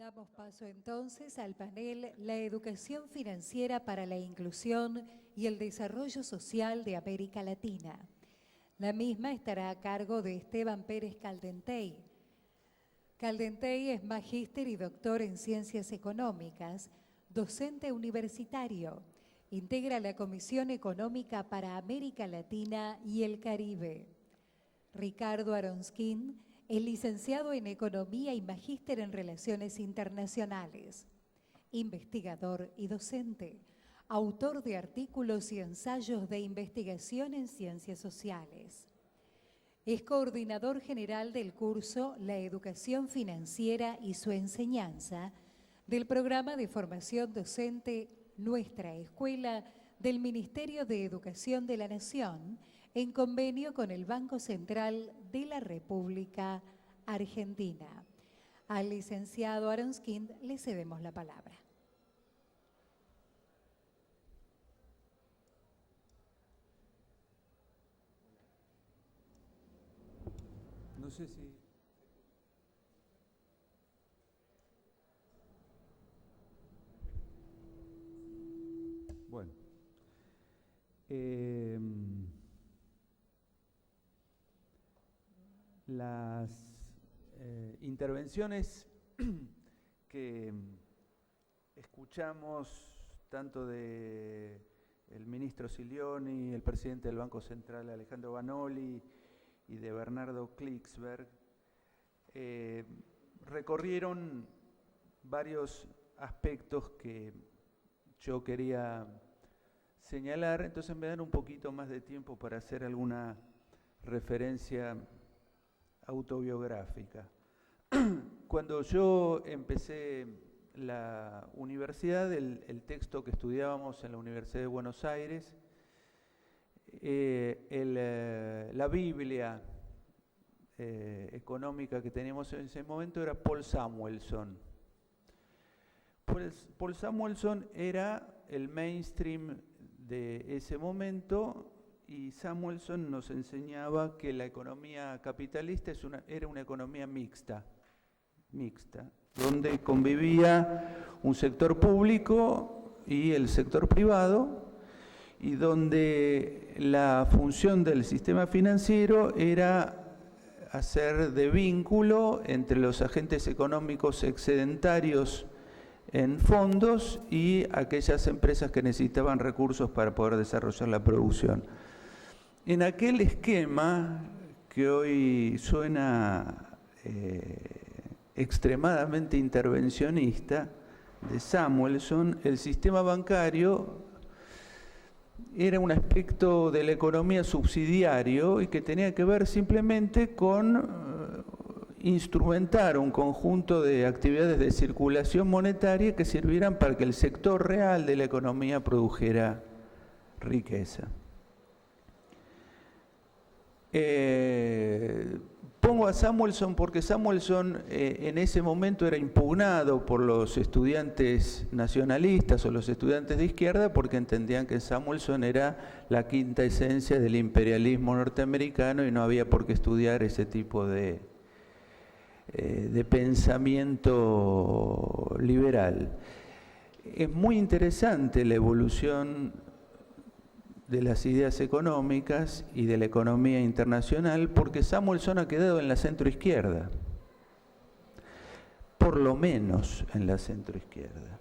Damos paso entonces al panel La educación financiera para la inclusión y el desarrollo social de América Latina. La misma estará a cargo de Esteban Pérez Caldentey. Caldentey es magíster y doctor en Ciencias Económicas, docente universitario. Integra la Comisión Económica para América Latina y el Caribe. Ricardo Aronskin es licenciado en Economía y magíster en Relaciones Internacionales. Investigador y docente. Autor de artículos y ensayos de investigación en Ciencias Sociales. Es coordinador general del curso La Educación Financiera y su Enseñanza del Programa de Formación Docente Nuestra Escuela del Ministerio de Educación de la Nación, en convenio con el Banco Central de la República Argentina. Al licenciado Aronskin le cedemos la palabra. No sé si... Bueno. Las intervenciones que escuchamos tanto de el ministro Silioni, el presidente del Banco Central Alejandro Vanoli y de Bernardo Klicksberg recorrieron varios aspectos que yo quería señalar, entonces me dan un poquito más de tiempo para hacer alguna referencia autobiográfica. Cuando yo empecé la universidad, el texto que estudiábamos en la Universidad de Buenos Aires, la Biblia económica que teníamos en ese momento era Paul Samuelson. Paul Samuelson era el mainstream de ese momento y Samuelson nos enseñaba que la economía capitalista era una economía mixta, donde convivía un sector público y el sector privado, y donde la función del sistema financiero era hacer de vínculo entre los agentes económicos excedentarios en fondos y aquellas empresas que necesitaban recursos para poder desarrollar la producción. En aquel esquema que hoy suena extremadamente intervencionista de Samuelson, el sistema bancario era un aspecto de la economía subsidiario y que tenía que ver simplemente con instrumentar un conjunto de actividades de circulación monetaria que sirvieran para que el sector real de la economía produjera riqueza. Pongo a Samuelson porque Samuelson en ese momento era impugnado por los estudiantes nacionalistas o los estudiantes de izquierda porque entendían que Samuelson era la quinta esencia del imperialismo norteamericano y no había por qué estudiar ese tipo de pensamiento liberal. Es muy interesante la evolución de las ideas económicas y de la economía internacional porque Samuelson ha quedado en la centroizquierda, por lo menos en la centroizquierda.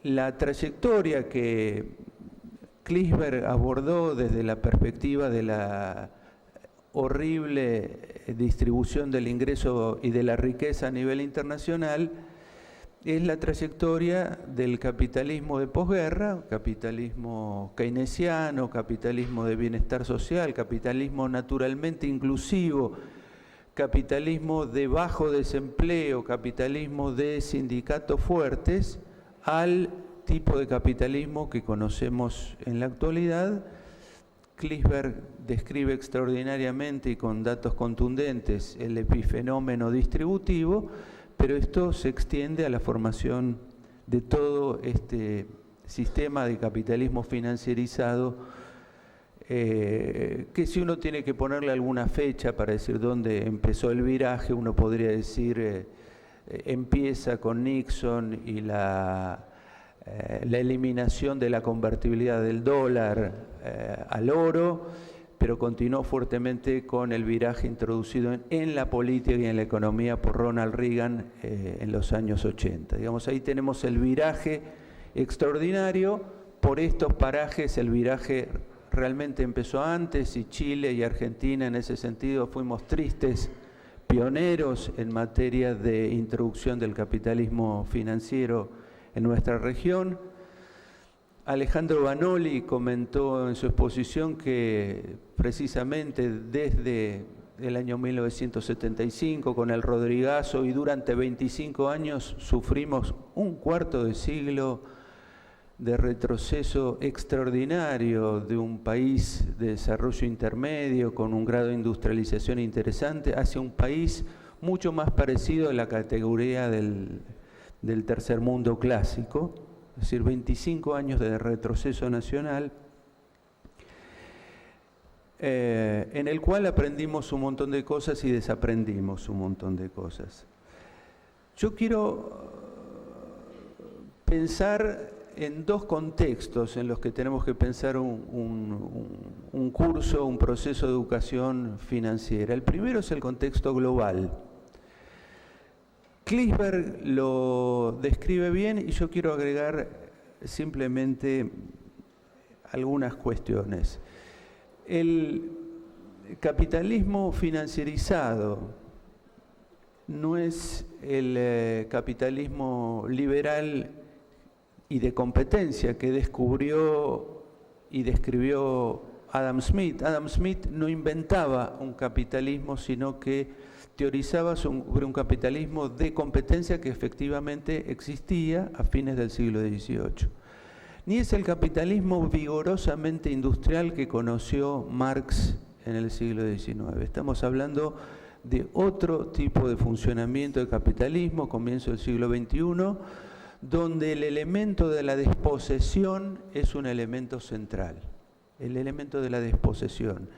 La trayectoria que Klicksberg abordó desde la perspectiva de la horrible distribución del ingreso y de la riqueza a nivel internacional es la trayectoria del capitalismo de posguerra, capitalismo keynesiano, capitalismo de bienestar social, capitalismo naturalmente inclusivo, capitalismo de bajo desempleo, capitalismo de sindicatos fuertes, al tipo de capitalismo que conocemos en la actualidad. Klicksberg describe extraordinariamente y con datos contundentes el epifenómeno distributivo, pero esto se extiende a la formación de todo este sistema de capitalismo financierizado que si uno tiene que ponerle alguna fecha para decir dónde empezó el viraje, uno podría decir empieza con Nixon y la eliminación de la convertibilidad del dólar al oro, pero continuó fuertemente con el viraje introducido en la política y en la economía por Ronald Reagan en los años 80. Digamos, ahí tenemos el viraje extraordinario. Por estos parajes el viraje realmente empezó antes, y Chile y Argentina en ese sentido fuimos tristes pioneros en materia de introducción del capitalismo financiero en nuestra región. Alejandro Vanoli comentó en su exposición que precisamente desde el año 1975 con el Rodrigazo y durante 25 años sufrimos un cuarto de siglo de retroceso extraordinario de un país de desarrollo intermedio con un grado de industrialización interesante hacia un país mucho más parecido a la categoría del tercer mundo clásico, es decir, 25 años de retroceso nacional, en el cual aprendimos un montón de cosas y desaprendimos un montón de cosas. Yo quiero pensar en dos contextos en los que tenemos que pensar un curso, un proceso de educación financiera. El primero es el contexto global. Klisberg lo describe bien y yo quiero agregar simplemente algunas cuestiones. El capitalismo financierizado no es el capitalismo liberal y de competencia que descubrió y describió Adam Smith. Adam Smith no inventaba un capitalismo, sino que teorizaba sobre un capitalismo de competencia que efectivamente existía a fines del siglo XVIII. Ni es el capitalismo vigorosamente industrial que conoció Marx en el siglo XIX. Estamos hablando de otro tipo de funcionamiento del capitalismo, comienzo del siglo XXI, donde el elemento de la desposesión es un elemento central. El elemento de la desposesión.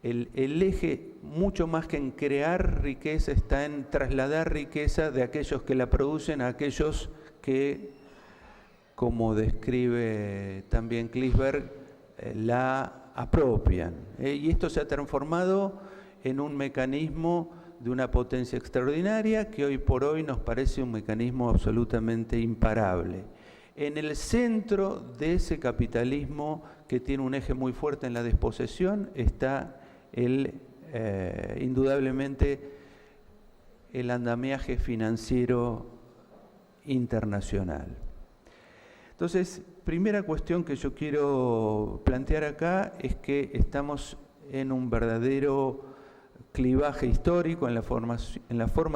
El eje, mucho más que en crear riqueza, está en trasladar riqueza de aquellos que la producen a aquellos que, como describe también Klisberg, la apropian. Y esto se ha transformado en un mecanismo de una potencia extraordinaria que hoy por hoy nos parece un mecanismo absolutamente imparable. En el centro de ese capitalismo, que tiene un eje muy fuerte en la desposesión, está indudablemente el andamiaje financiero internacional. Entonces, primera cuestión que yo quiero plantear acá es que estamos en un verdadero clivaje histórico en la forma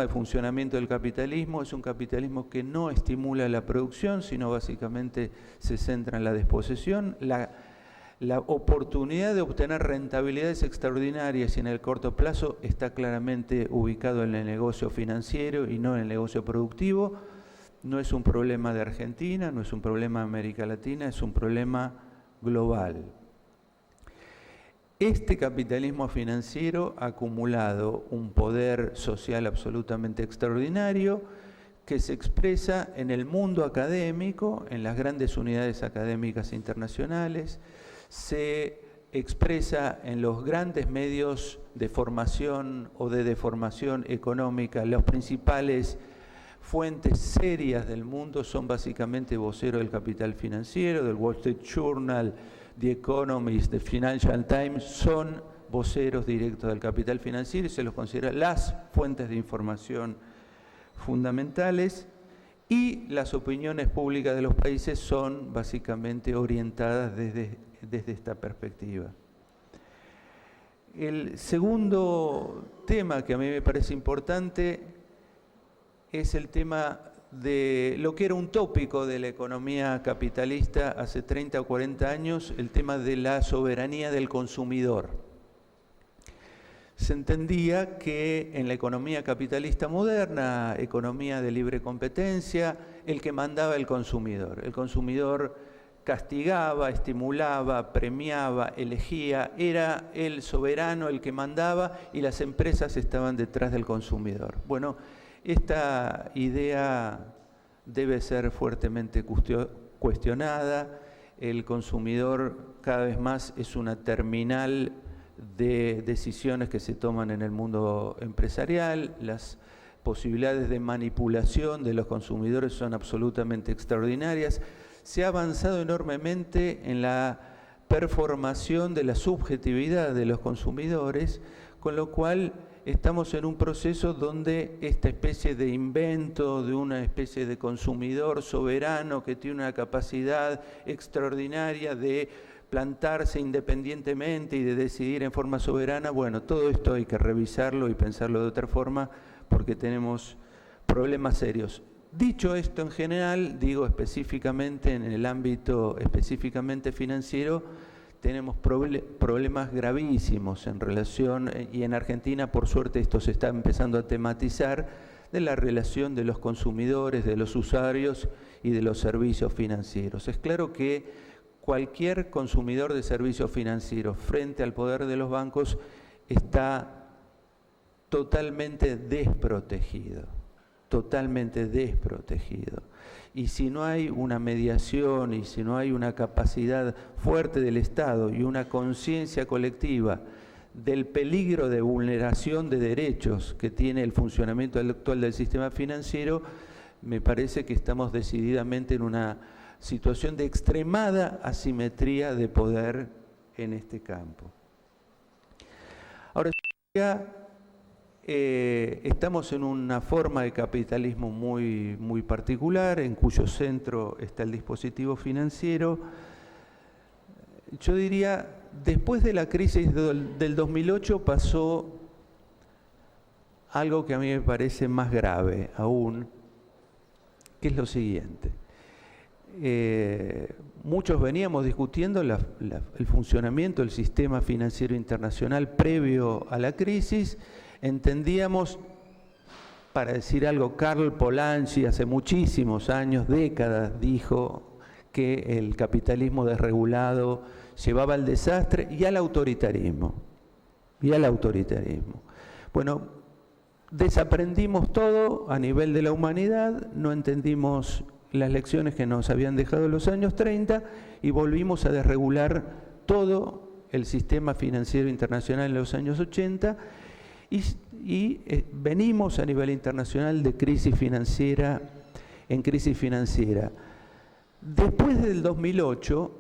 de funcionamiento del capitalismo. Es un capitalismo que no estimula la producción, sino básicamente se centra en la desposesión. La oportunidad de obtener rentabilidades extraordinarias y en el corto plazo está claramente ubicado en el negocio financiero y no en el negocio productivo. No es un problema de Argentina, no es un problema de América Latina, es un problema global. Este capitalismo financiero ha acumulado un poder social absolutamente extraordinario que se expresa en el mundo académico, en las grandes unidades académicas internacionales, se expresa en los grandes medios de formación o de deformación económica. Las principales fuentes serias del mundo son básicamente voceros del capital financiero, del Wall Street Journal, The Economist, The Financial Times, son voceros directos del capital financiero y se los considera las fuentes de información fundamentales, y las opiniones públicas de los países son básicamente orientadas desde esta perspectiva. El segundo tema que a mí me parece importante es el tema de lo que era un tópico de la economía capitalista hace 30 o 40 años, el tema de la soberanía del consumidor. Se entendía que en la economía capitalista moderna, economía de libre competencia, el que mandaba el consumidor. El consumidor castigaba, estimulaba, premiaba, elegía, era el soberano el que mandaba y las empresas estaban detrás del consumidor. Bueno, Esta idea debe ser fuertemente cuestionada. El consumidor cada vez más es una terminal de decisiones que se toman en el mundo empresarial. Las posibilidades de manipulación de los consumidores son absolutamente extraordinarias. Se ha avanzado enormemente en la performación de la subjetividad de los consumidores, con lo cual estamos en un proceso donde esta especie de invento de una especie de consumidor soberano que tiene una capacidad extraordinaria de plantarse independientemente y de decidir en forma soberana, bueno, todo esto hay que revisarlo y pensarlo de otra forma porque tenemos problemas serios. Dicho esto en general, digo específicamente en el ámbito específicamente financiero, tenemos problemas gravísimos en relación, y en Argentina por suerte esto se está empezando a tematizar, de la relación de los consumidores, de los usuarios y de los servicios financieros. Es claro que cualquier consumidor de servicios financieros frente al poder de los bancos está totalmente desprotegido. Y si no hay una mediación y si no hay una capacidad fuerte del Estado y una conciencia colectiva del peligro de vulneración de derechos que tiene el funcionamiento actual del sistema financiero, me parece que estamos decididamente en una situación de extremada asimetría de poder en este campo. Ahora, estamos en una forma de capitalismo muy particular, en cuyo centro está el dispositivo financiero. Yo diría, después de la crisis del 2008 pasó algo que a mí me parece más grave aún, que es lo siguiente. Muchos veníamos discutiendo el funcionamiento del sistema financiero internacional previo a la crisis. Entendíamos, para decir algo, Karl Polanyi hace muchísimos años, décadas, dijo que el capitalismo desregulado llevaba al desastre y al autoritarismo. Bueno, desaprendimos todo a nivel de la humanidad, no entendimos las lecciones que nos habían dejado en los años 30 y volvimos a desregular todo el sistema financiero internacional en los años 80 y venimos a nivel internacional de crisis financiera en crisis financiera. Después del 2008,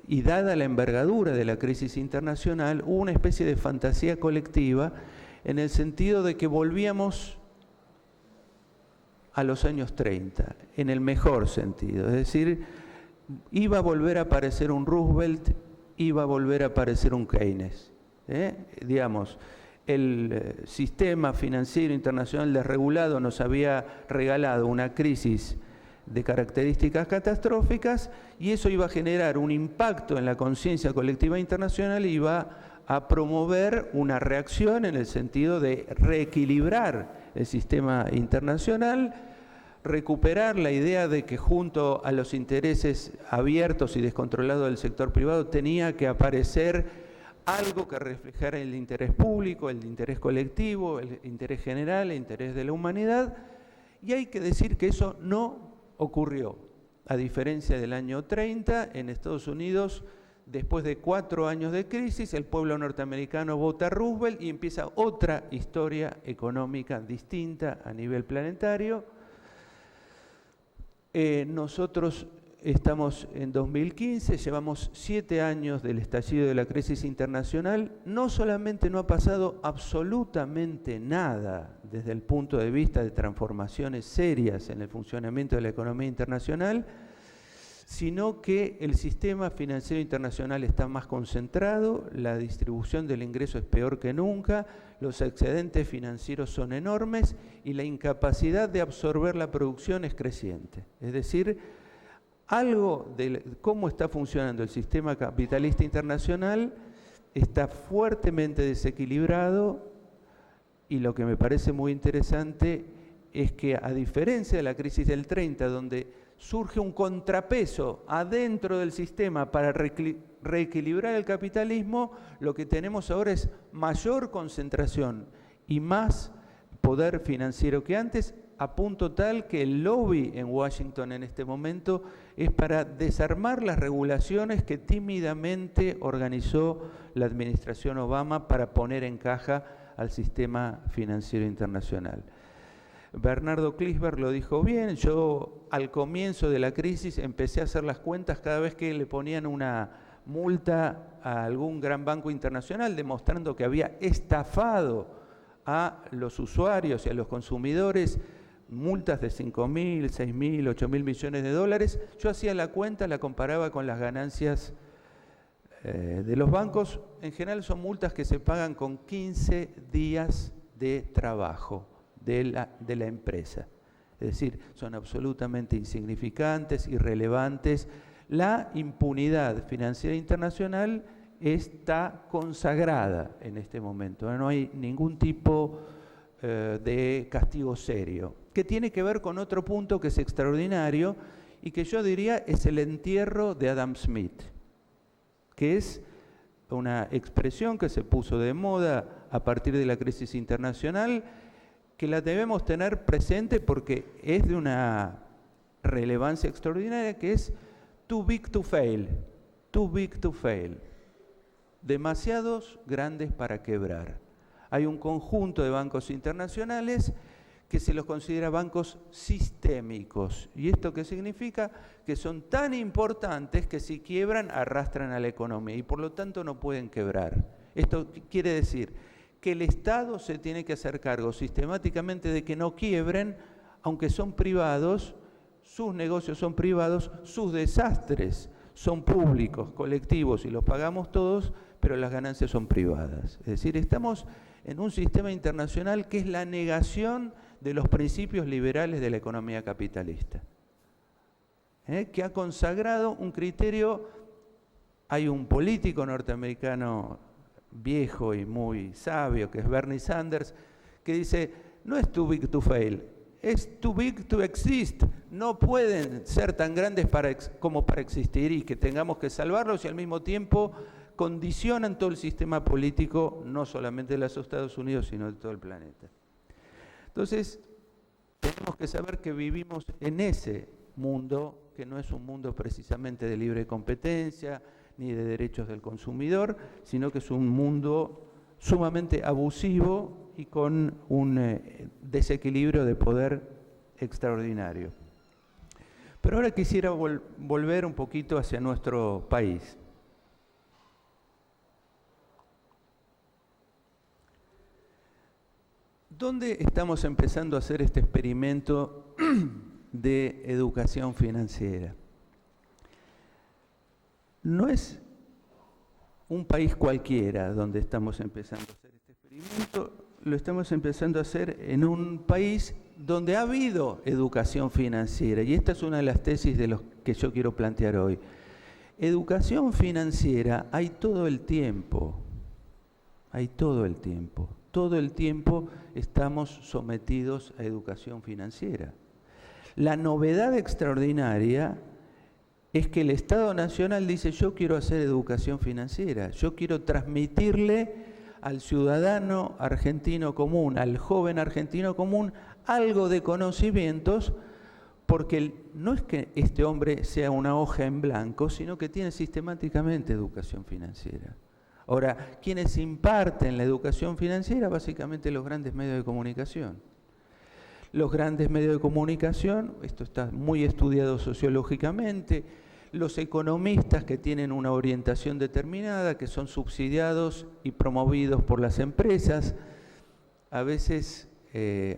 y dada la envergadura de la crisis internacional, hubo una especie de fantasía colectiva en el sentido de que volvíamos a los años 30, en el mejor sentido. Es decir, iba a volver a aparecer un Roosevelt, iba a volver a aparecer un Keynes. Digamos, el sistema financiero internacional desregulado nos había regalado una crisis de características catastróficas y eso iba a generar un impacto en la conciencia colectiva internacional y iba a promover una reacción en el sentido de reequilibrar el sistema internacional, recuperar la idea de que junto a los intereses abiertos y descontrolados del sector privado tenía que aparecer algo que reflejara el interés público, el interés colectivo, el interés general, el interés de la humanidad, y hay que decir que eso no ocurrió. A diferencia del año 30, en Estados Unidos, después de 4 años de crisis, el pueblo norteamericano vota a Roosevelt y empieza otra historia económica distinta a nivel planetario. Nosotros estamos en 2015, llevamos 7 años del estallido de la crisis internacional. No solamente no ha pasado absolutamente nada desde el punto de vista de transformaciones serias en el funcionamiento de la economía internacional, sino que el sistema financiero internacional está más concentrado, la distribución del ingreso es peor que nunca, los excedentes financieros son enormes y la incapacidad de absorber la producción es creciente. Es decir, algo de cómo está funcionando el sistema capitalista internacional está fuertemente desequilibrado y lo que me parece muy interesante es que a diferencia de la crisis del 30, donde surge un contrapeso adentro del sistema para reequilibrar el capitalismo, lo que tenemos ahora es mayor concentración y más poder financiero que antes a punto tal que el lobby en Washington en este momento es para desarmar las regulaciones que tímidamente organizó la administración Obama para poner en caja al sistema financiero internacional. Bernardo Klinsberg lo dijo bien, yo al comienzo de la crisis empecé a hacer las cuentas cada vez que le ponían una multa a algún gran banco internacional demostrando que había estafado a los usuarios y a los consumidores, multas de 5.000, 6.000, 8.000 millones de dólares. Yo hacía la cuenta, la comparaba con las ganancias de los bancos. En general son multas que se pagan con 15 días de trabajo de la empresa. Es decir, son absolutamente insignificantes, irrelevantes. La impunidad financiera internacional está consagrada en este momento. No hay ningún tipo de castigo serio, que tiene que ver con otro punto que es extraordinario y que yo diría es el entierro de Adam Smith, que es una expresión que se puso de moda a partir de la crisis internacional, que la debemos tener presente porque es de una relevancia extraordinaria, que es too big to fail, too big to fail, demasiados grandes para quebrar. Hay un conjunto de bancos internacionales que se los considera bancos sistémicos. ¿Y esto qué significa? Que son tan importantes que si quiebran arrastran a la economía y por lo tanto no pueden quebrar. Esto quiere decir que el Estado se tiene que hacer cargo sistemáticamente de que no quiebren, aunque son privados, sus negocios son privados, sus desastres son públicos, colectivos y los pagamos todos, pero las ganancias son privadas. Es decir, estamos en un sistema internacional que es la negación de los principios liberales de la economía capitalista, que ha consagrado un criterio. Hay un político norteamericano viejo y muy sabio, que es Bernie Sanders, que dice, no es too big to fail, es too big to exist. No pueden ser tan grandes como para existir y que tengamos que salvarlos y al mismo tiempo condicionan todo el sistema político, no solamente de los Estados Unidos, sino de todo el planeta. Entonces, tenemos que saber que vivimos en ese mundo, que no es un mundo precisamente de libre competencia, ni de derechos del consumidor, sino que es un mundo sumamente abusivo y con un desequilibrio de poder extraordinario. Pero ahora quisiera volver un poquito hacia nuestro país. ¿Dónde estamos empezando a hacer este experimento de educación financiera? No es un país cualquiera donde estamos empezando a hacer este experimento, lo estamos empezando a hacer en un país donde ha habido educación financiera, y esta es una de las tesis de los que yo quiero plantear hoy. Educación financiera hay todo el tiempo, todo el tiempo estamos sometidos a educación financiera. La novedad extraordinaria es que el Estado Nacional dice, yo quiero hacer educación financiera, yo quiero transmitirle al ciudadano argentino común, al joven argentino común, algo de conocimientos, porque no es que este hombre sea una hoja en blanco, sino que tiene sistemáticamente educación financiera. Ahora, ¿quiénes imparten la educación financiera? Básicamente los grandes medios de comunicación. Los grandes medios de comunicación, esto está muy estudiado sociológicamente, los economistas que tienen una orientación determinada, que son subsidiados y promovidos por las empresas. A veces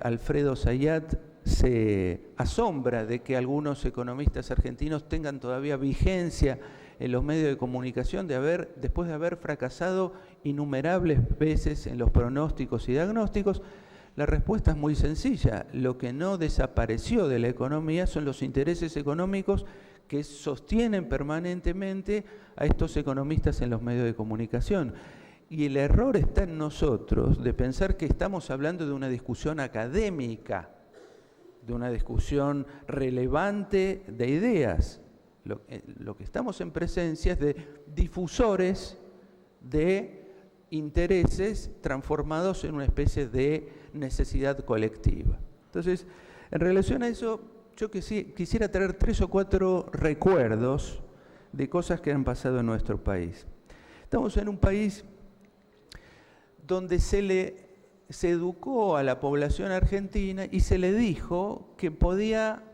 Alfredo Zayat se asombra de que algunos economistas argentinos tengan todavía vigencia en los medios de comunicación después de haber fracasado innumerables veces en los pronósticos y diagnósticos. La respuesta es muy sencilla. Lo que no desapareció de la economía son los intereses económicos que sostienen permanentemente a estos economistas en los medios de comunicación. Y el error está en nosotros de pensar que estamos hablando de una discusión académica, de una discusión relevante de ideas. Lo que estamos en presencia es de difusores de intereses transformados en una especie de necesidad colectiva. Entonces, En relación a eso, yo quisiera traer 3 o 4 recuerdos de cosas que han pasado en nuestro país. Estamos en un país donde se educó a la población argentina y se le dijo que podía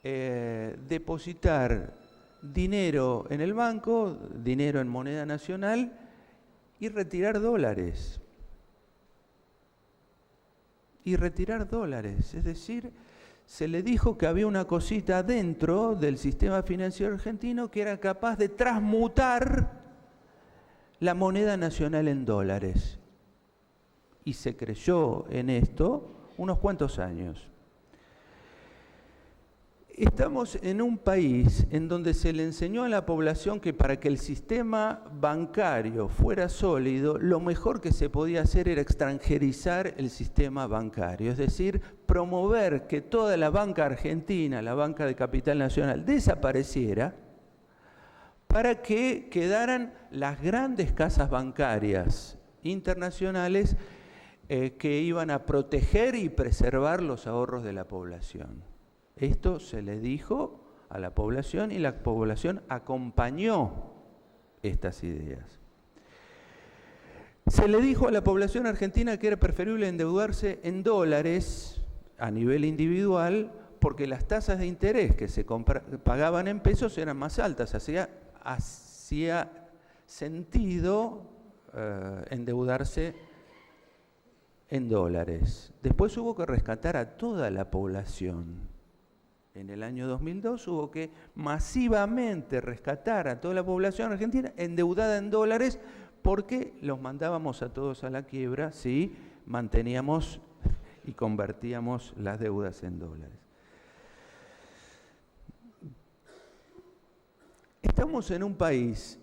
depositar dinero en el banco, dinero en moneda nacional, y retirar dólares. Es decir, se le dijo que había una cosita dentro del sistema financiero argentino que era capaz de transmutar la moneda nacional en dólares. Y se creyó en esto unos cuantos años. Estamos en un país en donde se le enseñó a la población que para que el sistema bancario fuera sólido, lo mejor que se podía hacer era extranjerizar el sistema bancario, es decir, promover que toda la banca argentina, la banca de capital nacional, desapareciera para que quedaran las grandes casas bancarias internacionales que iban a proteger y preservar los ahorros de la población. Esto se le dijo a la población y la población acompañó estas ideas. Se le dijo a la población argentina que era preferible endeudarse en dólares a nivel individual porque las tasas de interés que se pagaban en pesos eran más altas. Hacía sentido endeudarse en dólares. Después hubo que rescatar a toda la población. En el año 2002 hubo que masivamente rescatar a toda la población argentina endeudada en dólares porque los mandábamos a todos a la quiebra si manteníamos y convertíamos las deudas en dólares. Estamos en un país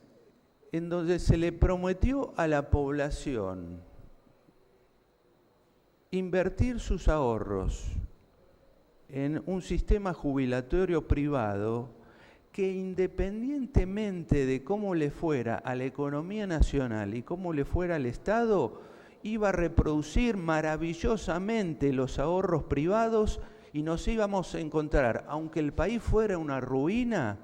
en donde se le prometió a la población invertir sus ahorros en un sistema jubilatorio privado que independientemente de cómo le fuera a la economía nacional y cómo le fuera al Estado, iba a reproducir maravillosamente los ahorros privados y nos íbamos a encontrar, aunque el país fuera una ruina,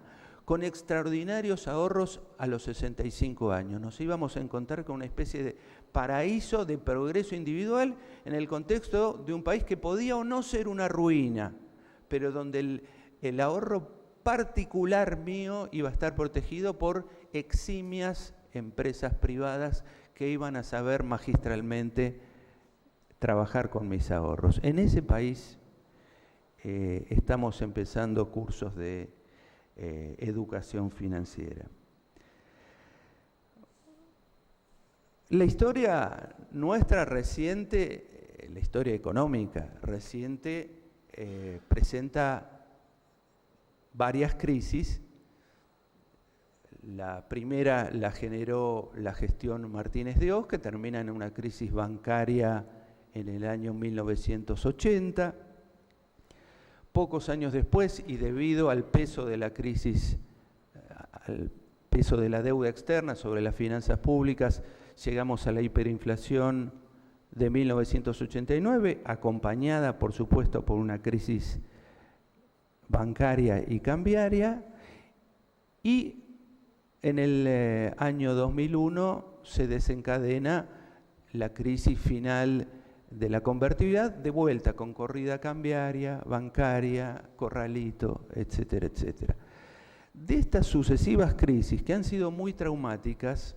con extraordinarios ahorros a los 65 años. Nos íbamos a encontrar con una especie de paraíso de progreso individual en el contexto de un país que podía o no ser una ruina, pero donde el ahorro particular mío iba a estar protegido por eximias empresas privadas que iban a saber magistralmente trabajar con mis ahorros. En ese país estamos empezando cursos de educación financiera. La historia nuestra reciente, la historia económica reciente, presenta varias crisis. La primera la generó la gestión Martínez de Oz, que termina en una crisis bancaria en el año 1980. Pocos años después, y debido al peso de la crisis, al peso de la deuda externa sobre las finanzas públicas, llegamos a la hiperinflación de 1989, acompañada, por supuesto, por una crisis bancaria y cambiaria, y en el año 2001 se desencadena la crisis final de la convertibilidad, de vuelta con corrida cambiaria, bancaria, corralito, etcétera, etcétera. De estas sucesivas crisis, que han sido muy traumáticas,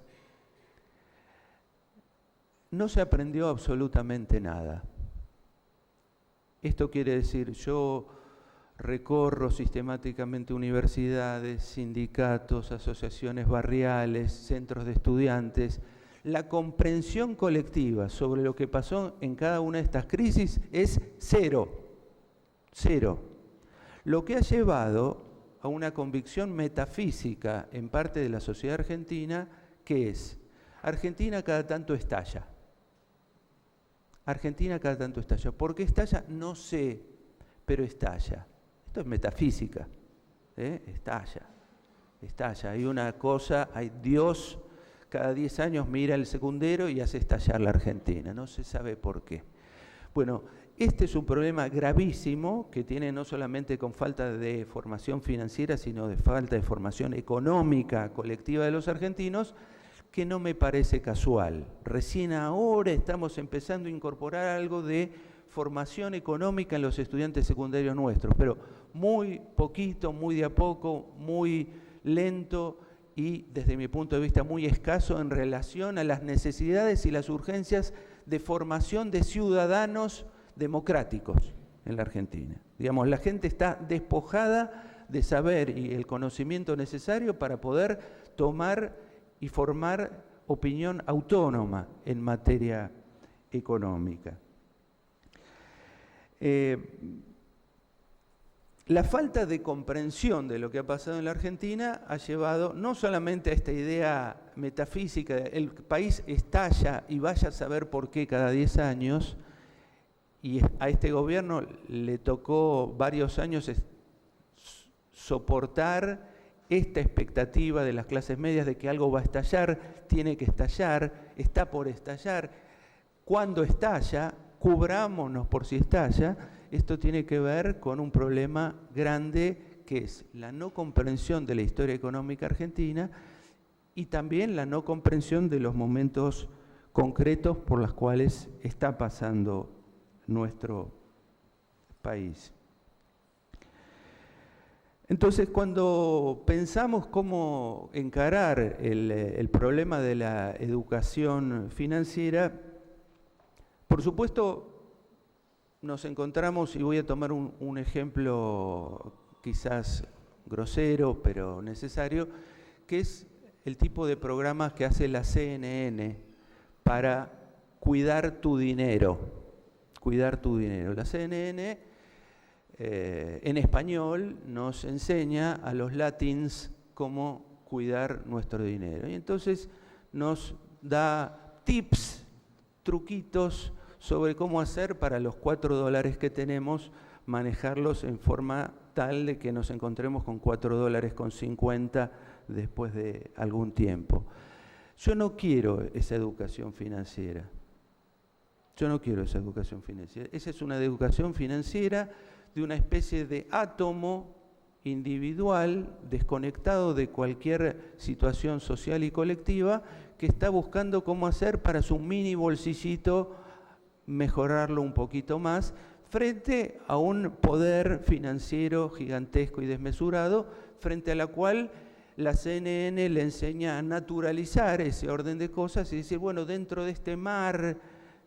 no se aprendió absolutamente nada. Esto quiere decir, yo recorro sistemáticamente universidades, sindicatos, asociaciones barriales, centros de estudiantes. La comprensión colectiva sobre lo que pasó en cada una de estas crisis es cero. Lo que ha llevado a una convicción metafísica en parte de la sociedad argentina, que es, Argentina cada tanto estalla. Argentina cada tanto estalla. ¿Por qué estalla? No sé, pero estalla. Esto es metafísica. Estalla. Hay una cosa, hay Dios cada 10 años mira el secundero y hace estallar la Argentina. No se sabe por qué. Bueno, este es un problema gravísimo que tiene no solamente con falta de formación financiera, sino de falta de formación económica colectiva de los argentinos, que no me parece casual. Recién ahora estamos empezando a incorporar algo de formación económica en los estudiantes secundarios nuestros, pero muy poquito, muy de a poco, muy lento y desde mi punto de vista muy escaso en relación a las necesidades y las urgencias de formación de ciudadanos democráticos en la Argentina. Digamos, la gente está despojada de saber y el conocimiento necesario para poder tomar y formar opinión autónoma en materia económica. La falta de comprensión de lo que ha pasado en la Argentina ha llevado no solamente a esta idea metafísica, el país estalla y vaya a saber por qué cada 10 años, y a este gobierno le tocó varios años soportar esta expectativa de las clases medias de que algo va a estallar, tiene que estallar, está por estallar. Cuando estalla, cubrámonos por si estalla. Esto tiene que ver con un problema grande que es la no comprensión de la historia económica argentina y también la no comprensión de los momentos concretos por los cuales está pasando nuestro país. Entonces, cuando pensamos cómo encarar el problema de la educación financiera, por supuesto, nos encontramos, y voy a tomar un ejemplo quizás grosero, pero necesario, que es el tipo de programas que hace la CNN para cuidar tu dinero. Cuidar tu dinero. La CNN en español nos enseña a los latins cómo cuidar nuestro dinero. Y entonces nos da tips, truquitos sobre cómo hacer para los $4 que tenemos, manejarlos en forma tal de que nos encontremos con $4.50 después de algún tiempo. Yo no quiero esa educación financiera. Yo no quiero esa educación financiera. Esa es una educación financiera de una especie de átomo individual, desconectado de cualquier situación social y colectiva, que está buscando cómo hacer para su mini bolsillito mejorarlo un poquito más, frente a un poder financiero gigantesco y desmesurado, frente a la cual la CNN le enseña a naturalizar ese orden de cosas y decir, bueno, dentro de este mar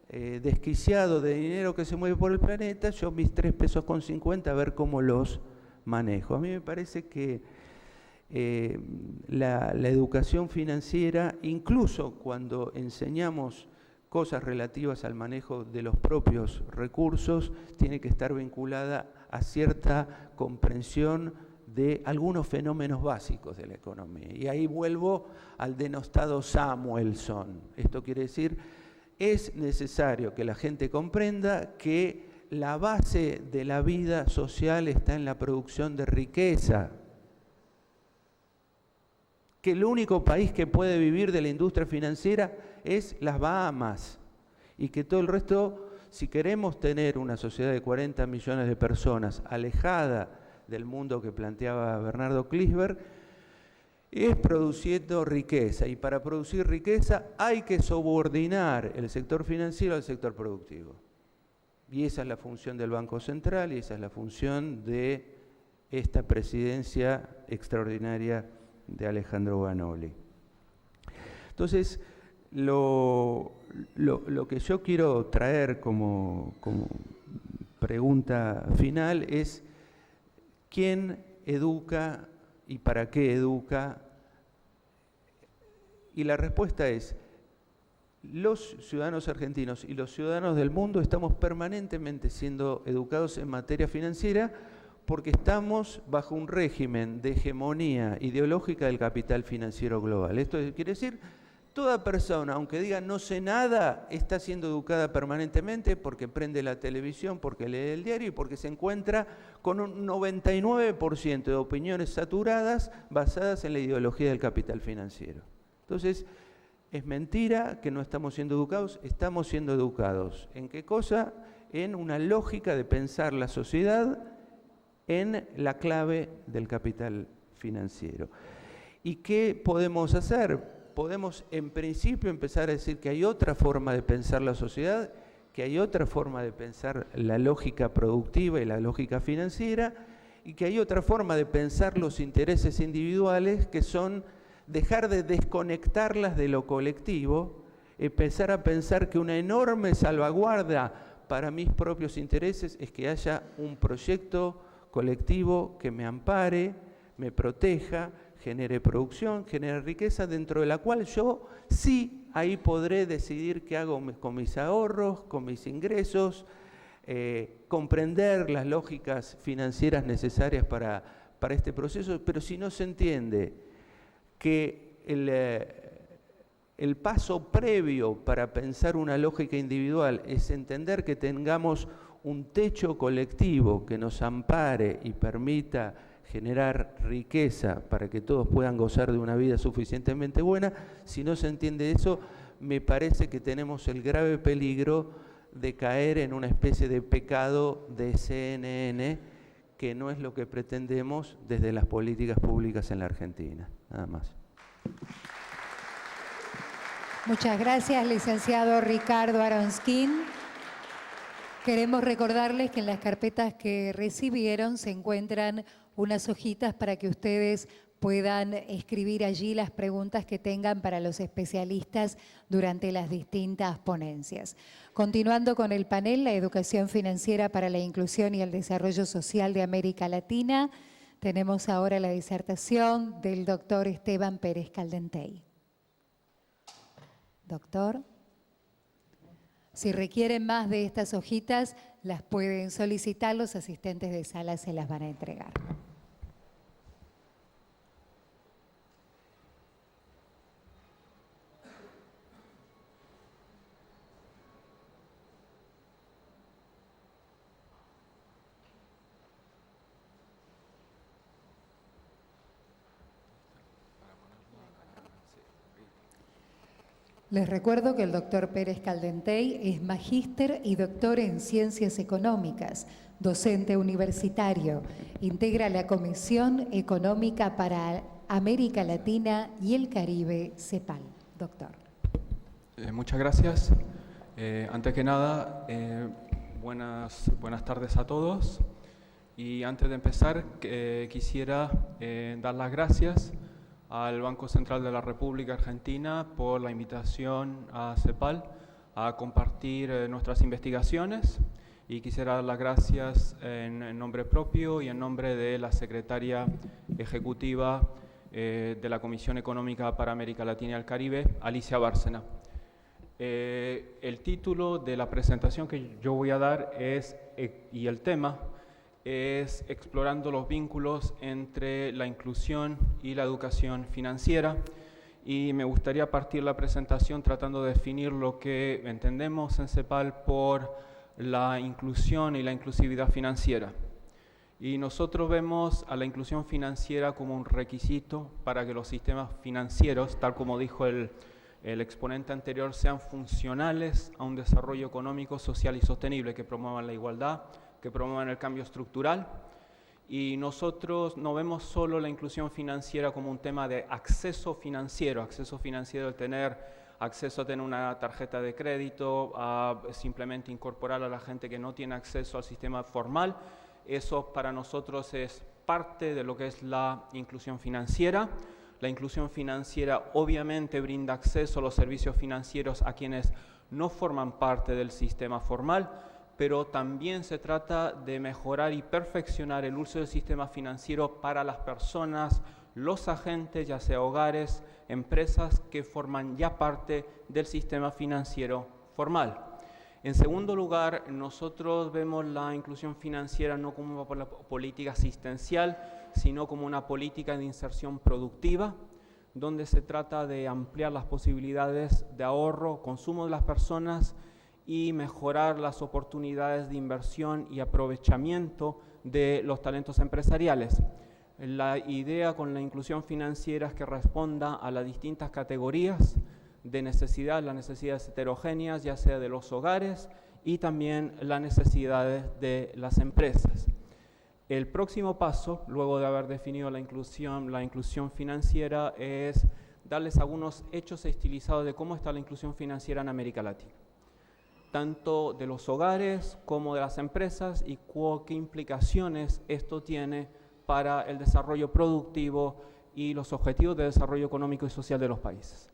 desquiciado de dinero que se mueve por el planeta, yo mis 3,50 pesos, a ver cómo los manejo. A mí me parece que la educación financiera, incluso cuando enseñamos cosas relativas al manejo de los propios recursos, tiene que estar vinculada a cierta comprensión de algunos fenómenos básicos de la economía. Y ahí vuelvo al denostado Samuelson. Esto quiere decir, es necesario que la gente comprenda que la base de la vida social está en la producción de riqueza, que el único país que puede vivir de la industria financiera es las Bahamas, y que todo el resto, si queremos tener una sociedad de 40 millones de personas alejada del mundo que planteaba Bernardo Klinsberg, es produciendo riqueza, y para producir riqueza hay que subordinar el sector financiero al sector productivo. Y esa es la función del Banco Central y esa es la función de esta presidencia extraordinaria de Alejandro Vanoli. Entonces, lo que yo quiero traer como pregunta final es ¿quién educa y para qué educa? Y la respuesta es, los ciudadanos argentinos y los ciudadanos del mundo estamos permanentemente siendo educados en materia financiera porque estamos bajo un régimen de hegemonía ideológica del capital financiero global. Esto quiere decir, toda persona, aunque diga no sé nada, está siendo educada permanentemente porque prende la televisión, porque lee el diario y porque se encuentra con un 99% de opiniones saturadas basadas en la ideología del capital financiero. Entonces, es mentira que no estamos siendo educados, estamos siendo educados. ¿En qué cosa? en una lógica de pensar la sociedad en la clave del capital financiero. ¿Y qué podemos hacer? Podemos en principio empezar a decir que hay otra forma de pensar la sociedad, que hay otra forma de pensar la lógica productiva y la lógica financiera, y que hay otra forma de pensar los intereses individuales, que son dejar de desconectarlas de lo colectivo, empezar a pensar que una enorme salvaguarda para mis propios intereses es que haya un proyecto colectivo que me ampare, me proteja, genere producción, genere riqueza, dentro de la cual yo sí ahí podré decidir qué hago con mis ahorros, con mis ingresos, comprender las lógicas financieras necesarias para este proceso, pero si no se entiende que el paso previo para pensar una lógica individual es entender que tengamos un techo colectivo que nos ampare y permita generar riqueza para que todos puedan gozar de una vida suficientemente buena, si no se entiende eso, me parece que tenemos el grave peligro de caer en una especie de pecado de CNN, que no es lo que pretendemos desde las políticas públicas en la Argentina. Nada más. Muchas gracias, licenciado Ricardo Aronskin. Queremos recordarles que en las carpetas que recibieron se encuentran unas hojitas para que ustedes puedan escribir allí las preguntas que tengan para los especialistas durante las distintas ponencias. Continuando con el panel, la educación financiera para la inclusión y el desarrollo social de América Latina, tenemos ahora la disertación del doctor Esteban Pérez Caldentey. Doctor, si requieren más de estas hojitas, las pueden solicitar, los asistentes de sala se las van a entregar. Les recuerdo que el doctor Pérez Caldentey es magíster y doctor en Ciencias Económicas, docente universitario, integra la Comisión Económica para América Latina y el Caribe, CEPAL. Doctor. Muchas gracias. Antes que nada, buenas tardes a todos. Y antes de empezar, quisiera dar las gracias al Banco Central de la República Argentina por la invitación a CEPAL a compartir nuestras investigaciones, y quisiera dar las gracias en nombre propio y en nombre de la secretaria ejecutiva de la Comisión Económica para América Latina y el Caribe, Alicia Bárcena. El título de la presentación que yo voy a dar y el tema es explorando los vínculos entre la inclusión y la educación financiera, y me gustaría partir la presentación tratando de definir lo que entendemos en CEPAL por la inclusión y la inclusividad financiera. Y nosotros vemos a la inclusión financiera como un requisito para que los sistemas financieros, tal como dijo el exponente anterior, sean funcionales a un desarrollo económico, social y sostenible, que promuevan la igualdad, que promuevan el cambio estructural. Y nosotros no vemos solo la inclusión financiera como un tema de acceso financiero de tener acceso a tener una tarjeta de crédito, a simplemente incorporar a la gente que no tiene acceso al sistema formal. Eso para nosotros es parte de lo que es la inclusión financiera. La inclusión financiera obviamente brinda acceso a los servicios financieros a quienes no forman parte del sistema formal, pero también se trata de mejorar y perfeccionar el uso del sistema financiero para las personas, los agentes, ya sea hogares, empresas que forman ya parte del sistema financiero formal. En segundo lugar, nosotros vemos la inclusión financiera no como una política asistencial, sino como una política de inserción productiva, donde se trata de ampliar las posibilidades de ahorro, consumo de las personas y mejorar las oportunidades de inversión y aprovechamiento de los talentos empresariales. La idea con la inclusión financiera es que responda a las distintas categorías de necesidad, las necesidades heterogéneas, ya sea de los hogares y también las necesidades de las empresas. El próximo paso, luego de haber definido la inclusión financiera, es darles algunos hechos estilizados de cómo está la inclusión financiera en América Latina, tanto de los hogares como de las empresas, y qué implicaciones esto tiene para el desarrollo productivo y los objetivos de desarrollo económico y social de los países.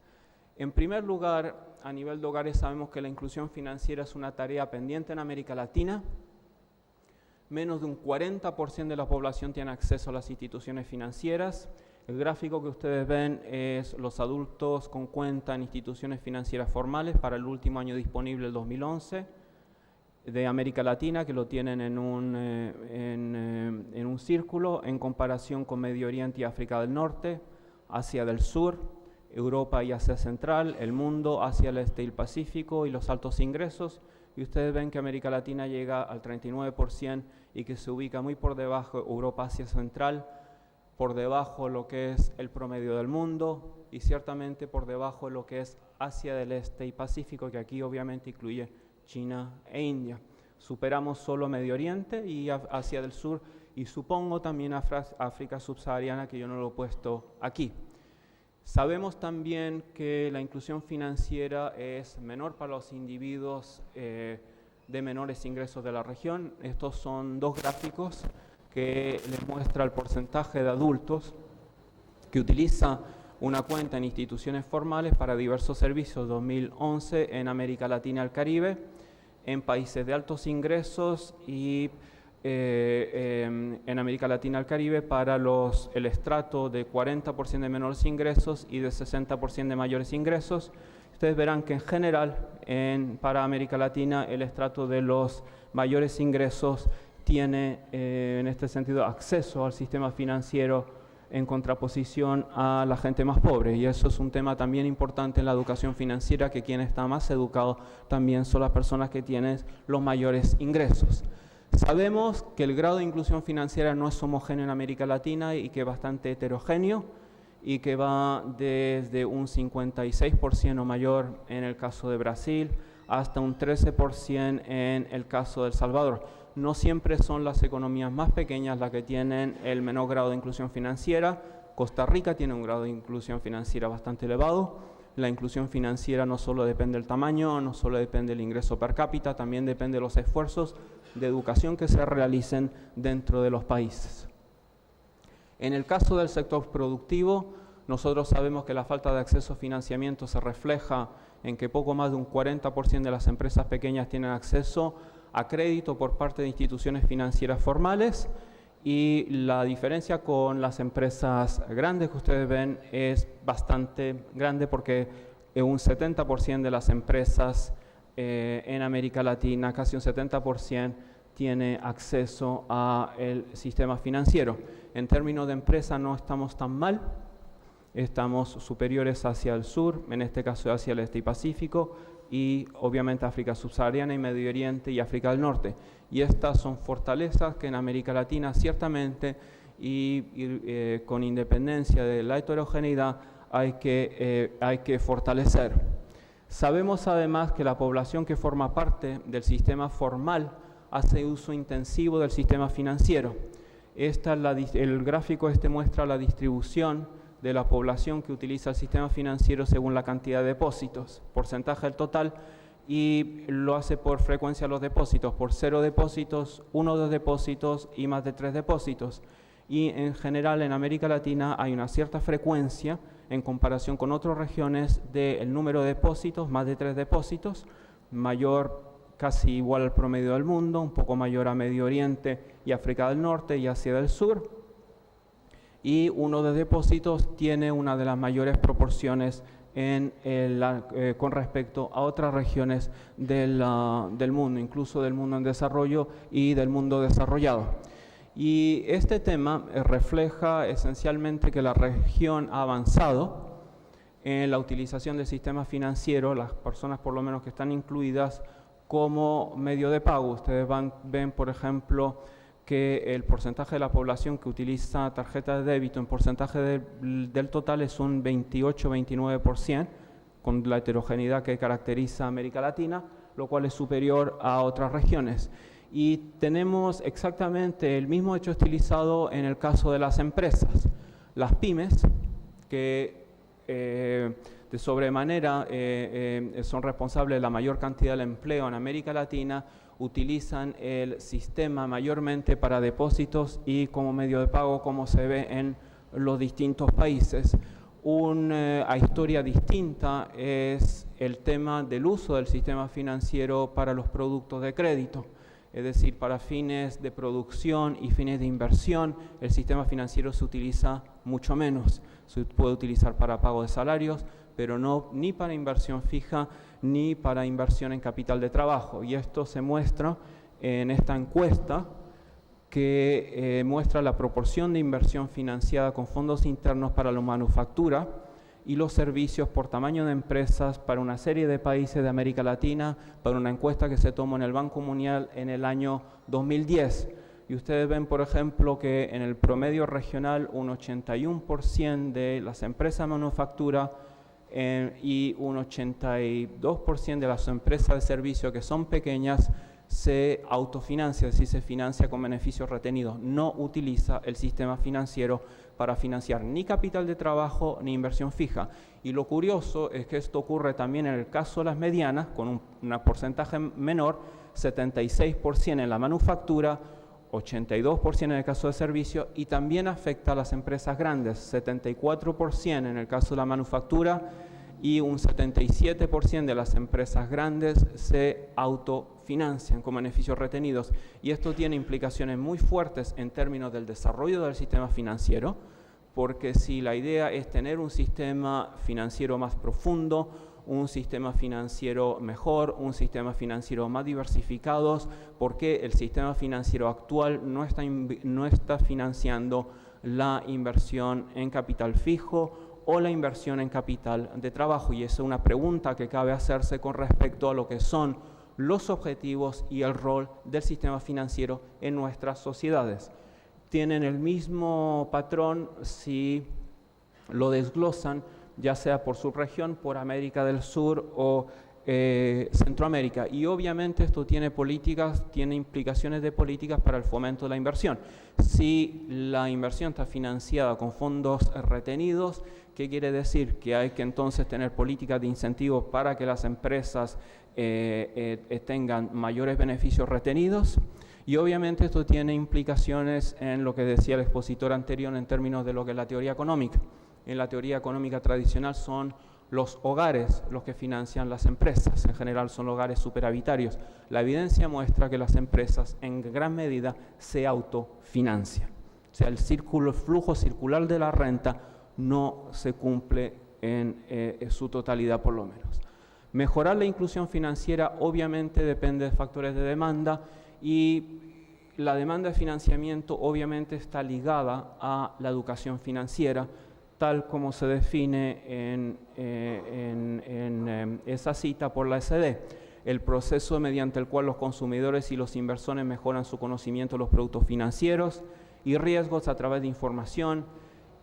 En primer lugar, a nivel de hogares sabemos que la inclusión financiera es una tarea pendiente en América Latina. Menos de un 40% de la población tiene acceso a las instituciones financieras. El gráfico que ustedes ven es los adultos con cuenta en instituciones financieras formales para el último año disponible, el 2011, de América Latina, que lo tienen en un círculo, en comparación con Medio Oriente y África del Norte, Asia del Sur, Europa y Asia Central, el mundo, Asia el Este y el Pacífico y los altos ingresos. Y ustedes ven que América Latina llega al 39% y que se ubica muy por debajo Europa, Asia Central, por debajo lo que es el promedio del mundo y ciertamente por debajo de lo que es Asia del Este y Pacífico, que aquí obviamente incluye China e India. Superamos solo Medio Oriente y Asia del Sur y supongo también África subsahariana, que yo no lo he puesto aquí. Sabemos también que la inclusión financiera es menor para los individuos de menores ingresos de la región. Estos son dos gráficos que les muestra el porcentaje de adultos que utiliza una cuenta en instituciones formales para diversos servicios 2011 en América Latina y el Caribe, en países de altos ingresos y en América Latina y el Caribe para el estrato de 40% de menores ingresos y de 60% de mayores ingresos. Ustedes verán que en general para América Latina el estrato de los mayores ingresos tiene en este sentido acceso al sistema financiero en contraposición a la gente más pobre, y eso es un tema también importante en la educación financiera, que quien está más educado también son las personas que tienen los mayores ingresos. Sabemos que el grado de inclusión financiera no es homogéneo en América Latina y que es bastante heterogéneo y que va desde un 56% o mayor en el caso de Brasil hasta un 13% en el caso de El Salvador. No siempre son las economías más pequeñas las que tienen el menor grado de inclusión financiera. Costa Rica tiene un grado de inclusión financiera bastante elevado. La inclusión financiera no solo depende del tamaño, no solo depende del ingreso per cápita, también depende de los esfuerzos de educación que se realicen dentro de los países. En el caso del sector productivo, nosotros sabemos que la falta de acceso a financiamiento se refleja en que poco más de un 40% de las empresas pequeñas tienen acceso a crédito por parte de instituciones financieras formales, y la diferencia con las empresas grandes que ustedes ven es bastante grande, porque un 70% de las empresas en América Latina, casi un 70%, tiene acceso al sistema financiero. En términos de empresa no estamos tan mal, estamos superiores hacia el sur, en este caso hacia el este y Pacífico, y obviamente África subsahariana y Medio Oriente y África del Norte. Y estas son fortalezas que en América Latina ciertamente y con independencia de la heterogeneidad hay que fortalecer. Sabemos además que la población que forma parte del sistema formal hace uso intensivo del sistema financiero. El gráfico muestra la distribución de la población que utiliza el sistema financiero según la cantidad de depósitos, porcentaje del total, y lo hace por frecuencia de los depósitos, por 0 depósitos, 1 de depósitos y más de 3 depósitos. Y en general en América Latina hay una cierta frecuencia en comparación con otras regiones del número de depósitos, más de 3 depósitos, mayor, casi igual al promedio del mundo, un poco mayor a Medio Oriente y África del Norte y Asia del Sur. Y 1 de depósitos tiene una de las mayores proporciones con respecto a otras regiones del mundo, incluso del mundo en desarrollo y del mundo desarrollado. Y este tema refleja esencialmente que la región ha avanzado en la utilización del sistema financiero, las personas por lo menos que están incluidas como medio de pago. Ustedes ven, por ejemplo, que el porcentaje de la población que utiliza tarjeta de débito en porcentaje del total es un 28-29%, con la heterogeneidad que caracteriza a América Latina. lo cual es superior a otras regiones. Y tenemos exactamente el mismo hecho estilizado en el caso de las empresas. Las pymes, que de sobremanera son responsables de la mayor cantidad del empleo en América Latina, utilizan el sistema mayormente para depósitos y como medio de pago, como se ve en los distintos países. Una historia distinta es el tema del uso del sistema financiero para los productos de crédito. Es decir, para fines de producción y fines de inversión, el sistema financiero se utiliza mucho menos. Se puede utilizar para pago de salarios, pero no ni para inversión fija ni para inversión en capital de trabajo. Y esto se muestra en esta encuesta que muestra la proporción de inversión financiada con fondos internos para la manufactura y los servicios por tamaño de empresas para una serie de países de América Latina, para una encuesta que se tomó en el Banco Mundial en el año 2010. Y ustedes ven, por ejemplo, que en el promedio regional un 81% de las empresas de manufactura y un 82% de las empresas de servicio que son pequeñas se autofinancia, es decir, se financia con beneficios retenidos. No utiliza el sistema financiero para financiar ni capital de trabajo ni inversión fija. Y lo curioso es que esto ocurre también en el caso de las medianas, con un porcentaje menor, 76% en la manufactura, 82% en el caso de servicio, y también afecta a las empresas grandes, 74% en el caso de la manufactura y un 77% de las empresas grandes se autofinancian con beneficios retenidos. Y esto tiene implicaciones muy fuertes en términos del desarrollo del sistema financiero, porque si la idea es tener un sistema financiero más profundo, un sistema financiero mejor, un sistema financiero más diversificado, porque el sistema financiero actual no está financiando la inversión en capital fijo o la inversión en capital de trabajo. Y esa es una pregunta que cabe hacerse con respecto a lo que son los objetivos y el rol del sistema financiero en nuestras sociedades. Tienen el mismo patrón si lo desglosan, ya sea por subregión, por América del Sur o Centroamérica. Y obviamente esto tiene implicaciones de políticas para el fomento de la inversión. Si la inversión está financiada con fondos retenidos, ¿qué quiere decir? Que hay que entonces tener políticas de incentivos para que las empresas tengan mayores beneficios retenidos. Y obviamente esto tiene implicaciones en lo que decía el expositor anterior en términos de lo que es la teoría económica. En la teoría económica tradicional son los hogares los que financian las empresas, en general son hogares superavitarios. La evidencia muestra que las empresas en gran medida se autofinancian. O sea, el flujo circular de la renta no se cumple en su totalidad por lo menos. Mejorar la inclusión financiera obviamente depende de factores de demanda y la demanda de financiamiento obviamente está ligada a la educación financiera, tal como se define en esa cita por la SD, el proceso mediante el cual los consumidores y los inversores mejoran su conocimiento de los productos financieros y riesgos a través de información,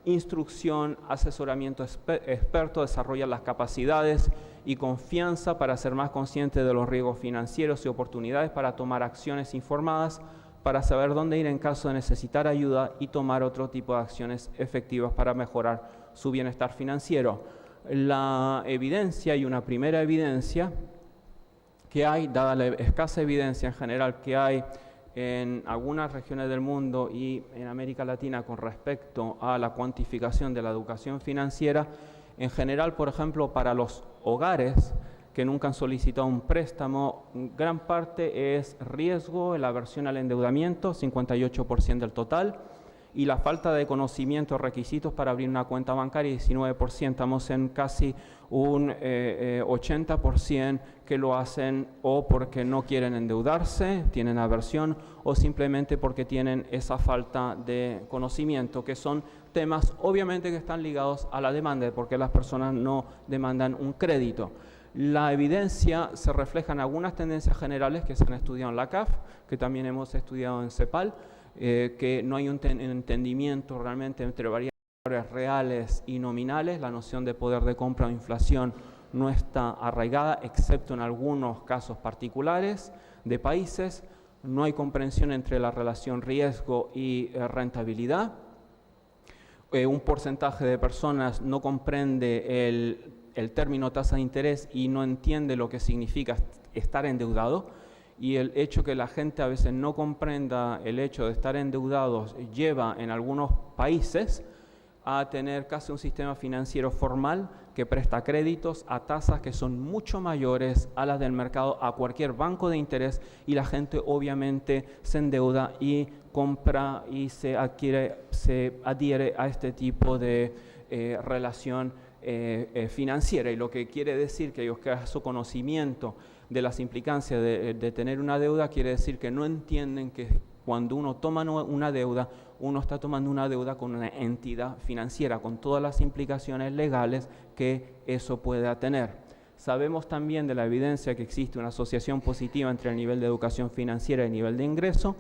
instrucción, asesoramiento experto, desarrollan las capacidades y confianza para ser más conscientes de los riesgos financieros y oportunidades para tomar acciones informadas, para saber dónde ir en caso de necesitar ayuda y tomar otro tipo de acciones efectivas para mejorar su bienestar financiero. La evidencia y una primera evidencia que hay, dada la escasa evidencia en general que hay en algunas regiones del mundo y en América Latina con respecto a la cuantificación de la educación financiera, en general, por ejemplo, para los hogares que nunca han solicitado un préstamo, gran parte es riesgo, la aversión al endeudamiento, 58% del total, y la falta de conocimiento o requisitos para abrir una cuenta bancaria, 19%. Estamos en casi un 80% que lo hacen o porque no quieren endeudarse, tienen aversión, o simplemente porque tienen esa falta de conocimiento, que son temas obviamente que están ligados a la demanda, porque las personas no demandan un crédito. La evidencia se refleja en algunas tendencias generales que se han estudiado en la CAF, que también hemos estudiado en CEPAL, que no hay un entendimiento realmente entre variables reales y nominales, la noción de poder de compra o inflación no está arraigada, excepto en algunos casos particulares de países. No hay comprensión entre la relación riesgo y rentabilidad. Un porcentaje de personas no comprende el término tasa de interés y no entiende lo que significa estar endeudado. Y el hecho que la gente a veces no comprenda el hecho de estar endeudados lleva en algunos países a tener casi un sistema financiero formal que presta créditos a tasas que son mucho mayores a las del mercado, a cualquier banco de interés, y la gente obviamente se endeuda y compra y se adhiere a este tipo de relación financiera. Y lo que quiere decir que ellos, que a su conocimiento de las implicancias de tener una deuda, quiere decir que no entienden que cuando uno toma una deuda, uno está tomando una deuda con una entidad financiera, con todas las implicaciones legales que eso pueda tener. Sabemos también de la evidencia que existe una asociación positiva entre el nivel de educación financiera y el nivel de ingreso,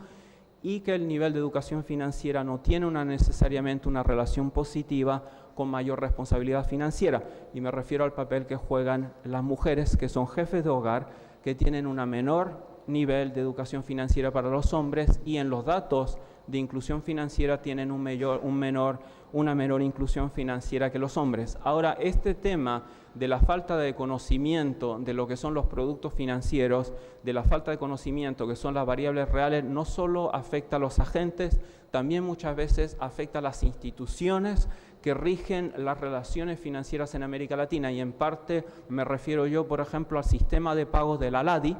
y que el nivel de educación financiera no tiene necesariamente una relación positiva con mayor responsabilidad financiera. Y me refiero al papel que juegan las mujeres, que son jefes de hogar, que tienen una menor nivel de educación financiera para los hombres, y en los datos de inclusión financiera tienen una menor inclusión financiera que los hombres. Ahora, este tema de la falta de conocimiento de lo que son los productos financieros, de la falta de conocimiento que son las variables reales, no solo afecta a los agentes, también muchas veces afecta a las instituciones que rigen las relaciones financieras en América Latina, y en parte me refiero yo, por ejemplo, al sistema de pagos de la LADI,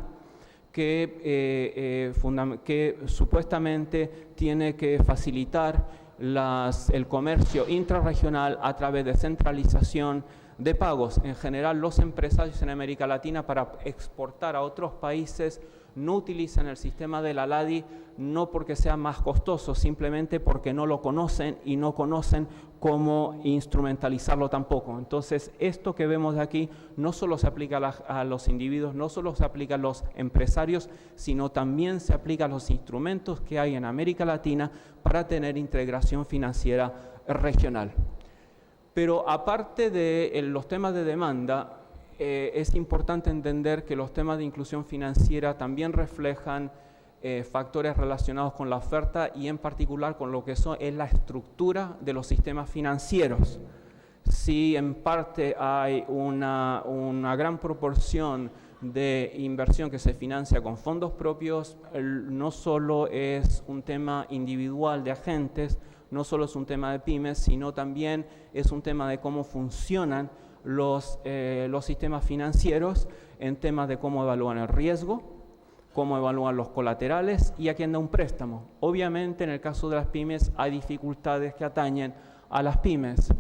que supuestamente tiene que facilitar el comercio intrarregional a través de centralización de pagos. En general, los empresarios en América Latina, para exportar a otros países, no utilizan el sistema de la LADI, no porque sea más costoso, simplemente porque no lo conocen y no conocen cómo instrumentalizarlo tampoco. Entonces, esto que vemos aquí no solo se aplica a los individuos, no solo se aplica a los empresarios, sino también se aplica a los instrumentos que hay en América Latina para tener integración financiera regional. Pero aparte de los temas de demanda, es importante entender que los temas de inclusión financiera también reflejan factores relacionados con la oferta, y en particular con lo que es la estructura de los sistemas financieros. Si en parte hay una gran proporción de inversión que se financia con fondos propios, no solo es un tema individual de agentes, no solo es un tema de pymes, sino también es un tema de cómo funcionan los sistemas financieros, en temas de cómo evalúan el riesgo, cómo evalúan los colaterales y a quién da un préstamo. Obviamente, en el caso de las pymes hay dificultades que atañen a las pymes.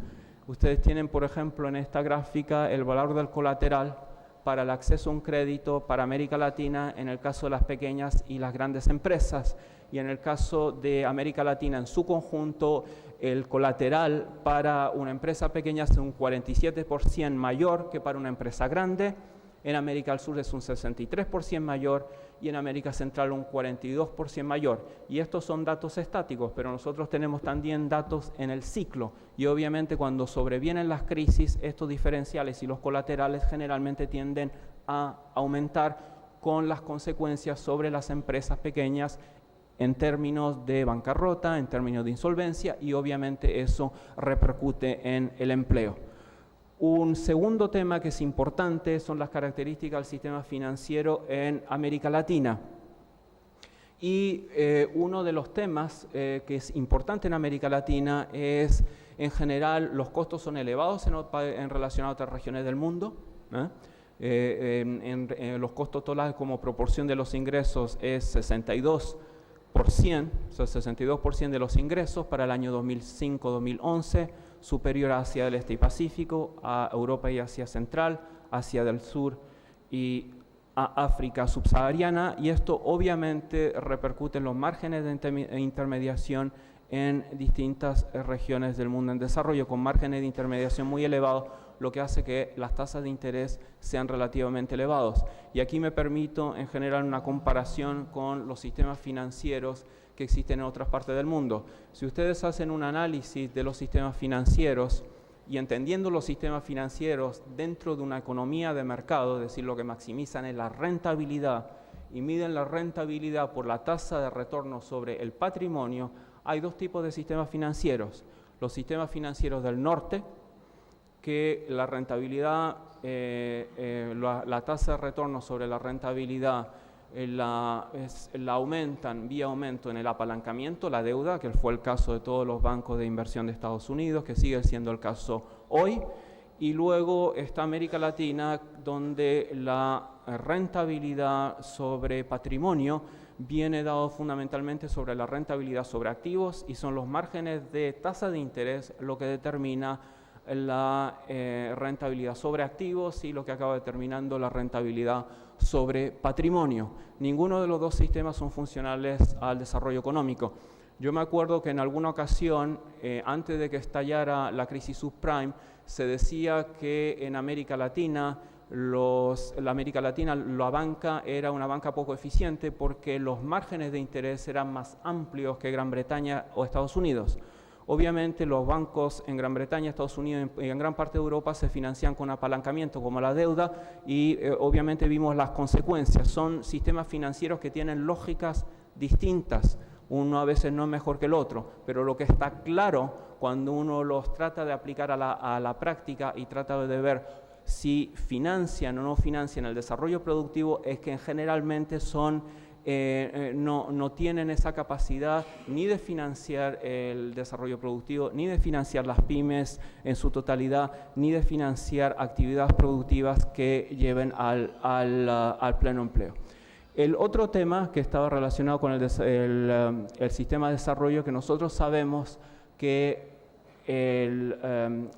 Ustedes tienen, por ejemplo, en esta gráfica el valor del colateral para el acceso a un crédito para América Latina en el caso de las pequeñas y las grandes empresas. Y en el caso de América Latina en su conjunto, el colateral para una empresa pequeña es un 47% mayor que para una empresa grande. En América del Sur es un 63% mayor y en América Central un 42% mayor. Y estos son datos estáticos, pero nosotros tenemos también datos en el ciclo. Y obviamente cuando sobrevienen las crisis, estos diferenciales y los colaterales generalmente tienden a aumentar, con las consecuencias sobre las empresas pequeñas en términos de bancarrota, en términos de insolvencia, y obviamente eso repercute en el empleo. Un segundo tema que es importante son las características del sistema financiero en América Latina. Y uno de los temas que es importante en América Latina es, en general, los costos son elevados en relación a otras regiones del mundo. Los costos totales como proporción de los ingresos es 62%, o sea, 62% de los ingresos para el año 2005-2011, superior a Asia del Este y Pacífico, a Europa y Asia Central, Asia del Sur y a África subsahariana, y esto obviamente repercute en los márgenes de intermediación en distintas regiones del mundo en desarrollo, con márgenes de intermediación muy elevados, lo que hace que las tasas de interés sean relativamente elevados. Y aquí me permito en general una comparación con los sistemas financieros que existen en otras partes del mundo. Si ustedes hacen un análisis de los sistemas financieros y entendiendo los sistemas financieros dentro de una economía de mercado, es decir, lo que maximizan es la rentabilidad y miden la rentabilidad por la tasa de retorno sobre el patrimonio, hay dos tipos de sistemas financieros. Los sistemas financieros del norte, que la rentabilidad, la tasa de retorno sobre la rentabilidad la aumentan vía aumento en el apalancamiento, la deuda, que fue el caso de todos los bancos de inversión de Estados Unidos, que sigue siendo el caso hoy. Y luego está América Latina, donde la rentabilidad sobre patrimonio viene dado fundamentalmente sobre la rentabilidad sobre activos, y son los márgenes de tasa de interés lo que determina la rentabilidad sobre activos y lo que acaba determinando la rentabilidad sobre patrimonio. Ninguno de los dos sistemas son funcionales al desarrollo económico. Yo me acuerdo que en alguna ocasión, antes de que estallara la crisis subprime, se decía que en América Latina, la banca era una banca poco eficiente porque los márgenes de interés eran más amplios que Gran Bretaña o Estados Unidos. Obviamente los bancos en Gran Bretaña, Estados Unidos y en gran parte de Europa se financian con apalancamiento como la deuda y obviamente vimos las consecuencias. Son sistemas financieros que tienen lógicas distintas. Uno a veces no es mejor que el otro, pero lo que está claro cuando uno los trata de aplicar a la práctica y trata de ver si financian o no financian el desarrollo productivo es que generalmente no tienen esa capacidad ni de financiar el desarrollo productivo, ni de financiar las pymes en su totalidad, ni de financiar actividades productivas que lleven al pleno empleo. El otro tema que estaba relacionado con el sistema de desarrollo, que nosotros sabemos que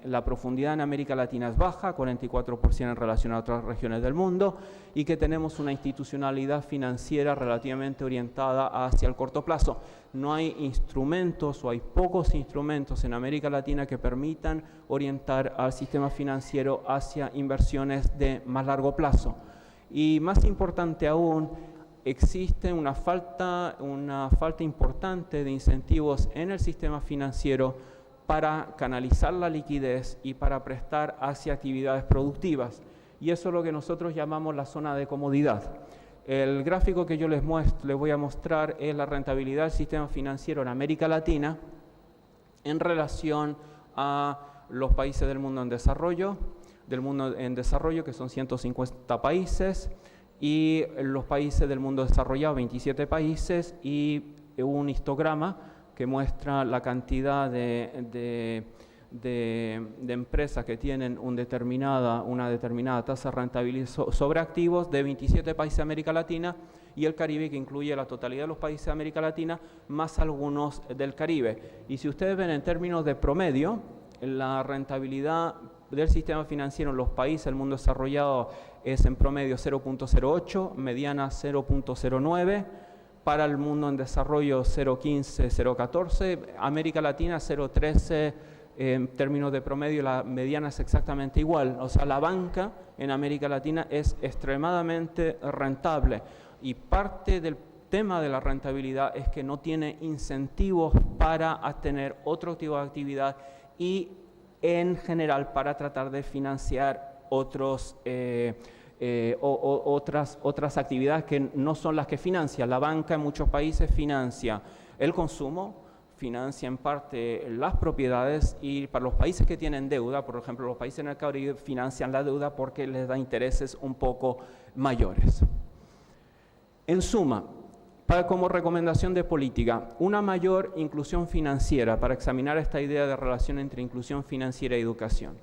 la profundidad en América Latina es baja, 44% en relación a otras regiones del mundo, y que tenemos una institucionalidad financiera relativamente orientada hacia el corto plazo. No hay instrumentos o hay pocos instrumentos en América Latina que permitan orientar al sistema financiero hacia inversiones de más largo plazo. Y más importante aún, existe una falta importante de incentivos en el sistema financiero para canalizar la liquidez y para prestar hacia actividades productivas. Y eso es lo que nosotros llamamos la zona de comodidad. El gráfico que yo les voy a mostrar es la rentabilidad del sistema financiero en América Latina en relación a los países del mundo en desarrollo, que son 150 países, y los países del mundo desarrollado, 27 países, y un histograma que muestra la cantidad de empresas que tienen una determinada tasa de rentabilidad sobre activos de 27 países de América Latina y el Caribe, que incluye la totalidad de los países de América Latina, más algunos del Caribe. Y si ustedes ven en términos de promedio, la rentabilidad del sistema financiero en los países del mundo desarrollado es en promedio 0.08, mediana 0.09, para el mundo en desarrollo 0.15, 0.14, América Latina 0.13, en términos de promedio la mediana es exactamente igual. O sea, la banca en América Latina es extremadamente rentable y parte del tema de la rentabilidad es que no tiene incentivos para tener otro tipo de actividad y en general para tratar de financiar otras actividades que no son las que financia. La banca en muchos países financia el consumo, financia en parte las propiedades, y para los países que tienen deuda, por ejemplo los países en el Caribe, financian la deuda porque les da intereses un poco mayores. En suma, como recomendación de política, una mayor inclusión financiera para examinar esta idea de relación entre inclusión financiera y educación,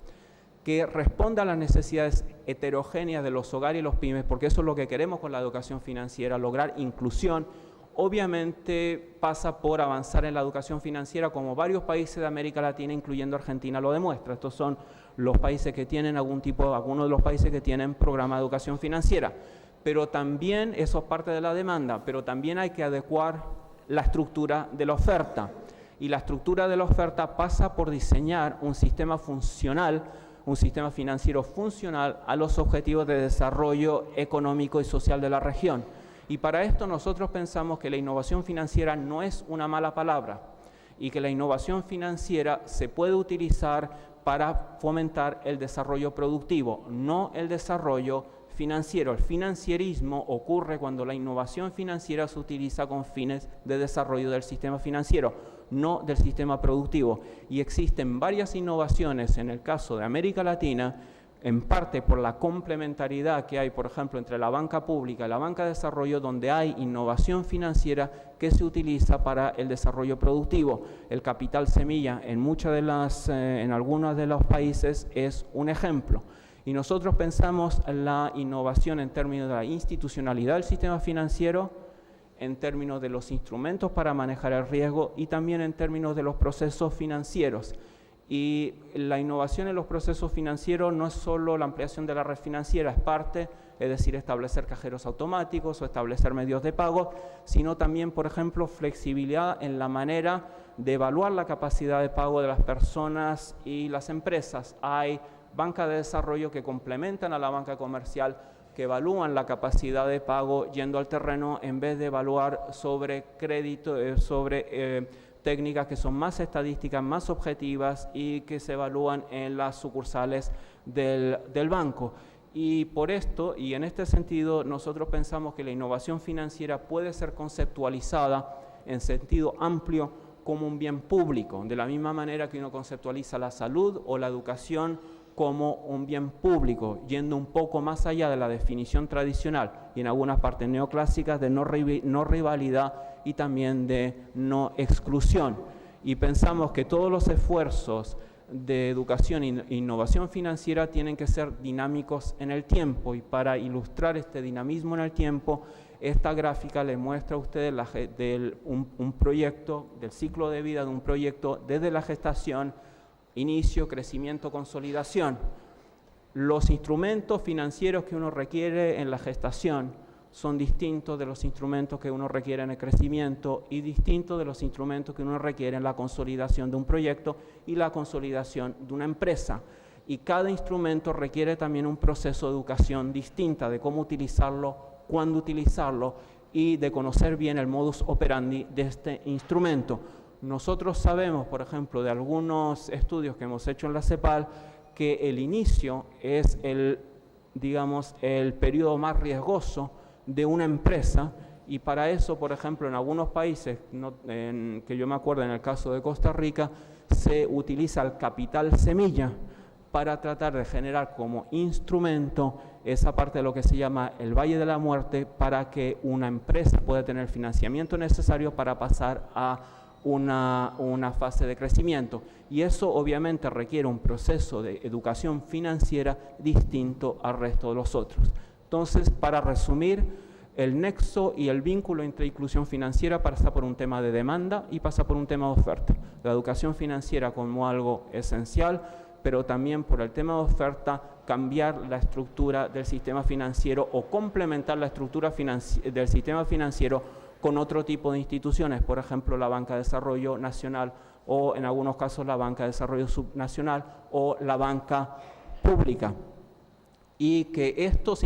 que responda a las necesidades heterogéneas de los hogares y los pymes, porque eso es lo que queremos con la educación financiera, lograr inclusión. Obviamente pasa por avanzar en la educación financiera, como varios países de América Latina, incluyendo Argentina, lo demuestra. Estos son los países que tienen algunos de los países que tienen programa de educación financiera. Pero también, eso es parte de la demanda, pero también hay que adecuar la estructura de la oferta. Y la estructura de la oferta pasa por diseñar un sistema funcional, un sistema financiero funcional a los objetivos de desarrollo económico y social de la región. Y para esto nosotros pensamos que la innovación financiera no es una mala palabra y que la innovación financiera se puede utilizar para fomentar el desarrollo productivo, no el desarrollo financiero. El financierismo ocurre cuando la innovación financiera se utiliza con fines de desarrollo del sistema financiero, no del sistema productivo. Y existen varias innovaciones en el caso de América Latina, en parte por la complementariedad que hay, por ejemplo, entre la banca pública y la banca de desarrollo, donde hay innovación financiera que se utiliza para el desarrollo productivo. El capital semilla en algunos de los países es un ejemplo. Y nosotros pensamos la innovación en términos de la institucionalidad del sistema financiero, en términos de los instrumentos para manejar el riesgo y también en términos de los procesos financieros. Y la innovación en los procesos financieros no es solo la ampliación de la red financiera, es parte, es decir, establecer cajeros automáticos o establecer medios de pago, sino también, por ejemplo, flexibilidad en la manera de evaluar la capacidad de pago de las personas y las empresas. Hay bancas de desarrollo que complementan a la banca comercial, que evalúan la capacidad de pago yendo al terreno en vez de evaluar sobre crédito, técnicas que son más estadísticas, más objetivas y que se evalúan en las sucursales del banco. Y por esto, y en este sentido, nosotros pensamos que la innovación financiera puede ser conceptualizada en sentido amplio como un bien público, de la misma manera que uno conceptualiza la salud o la educación como un bien público, yendo un poco más allá de la definición tradicional y en algunas partes neoclásicas de no rivalidad y también de no exclusión. Y pensamos que todos los esfuerzos de educación e innovación financiera tienen que ser dinámicos en el tiempo, y para ilustrar este dinamismo en el tiempo, esta gráfica le muestra a ustedes un proyecto, del ciclo de vida de un proyecto desde la gestación, inicio, crecimiento, consolidación. Los instrumentos financieros que uno requiere en la gestación son distintos de los instrumentos que uno requiere en el crecimiento y distintos de los instrumentos que uno requiere en la consolidación de un proyecto y la consolidación de una empresa. Y cada instrumento requiere también un proceso de educación distinta de cómo utilizarlo, cuándo utilizarlo y de conocer bien el modus operandi de este instrumento. Nosotros sabemos, por ejemplo, de algunos estudios que hemos hecho en la CEPAL, que el inicio es el periodo más riesgoso de una empresa, y para eso, por ejemplo, en algunos países, que yo me acuerdo en el caso de Costa Rica, se utiliza el capital semilla para tratar de generar como instrumento esa parte de lo que se llama el Valle de la Muerte, para que una empresa pueda tener el financiamiento necesario para pasar a una fase de crecimiento. Y eso obviamente requiere un proceso de educación financiera distinto al resto de los otros. Entonces, para resumir, el nexo y el vínculo entre inclusión financiera pasa por un tema de demanda y pasa por un tema de oferta. La educación financiera como algo esencial, pero también por el tema de oferta, cambiar la estructura del sistema financiero o complementar la estructura del sistema financiero con otro tipo de instituciones, por ejemplo, la Banca de Desarrollo Nacional o, en algunos casos, la Banca de Desarrollo Subnacional o la banca pública. Y que estas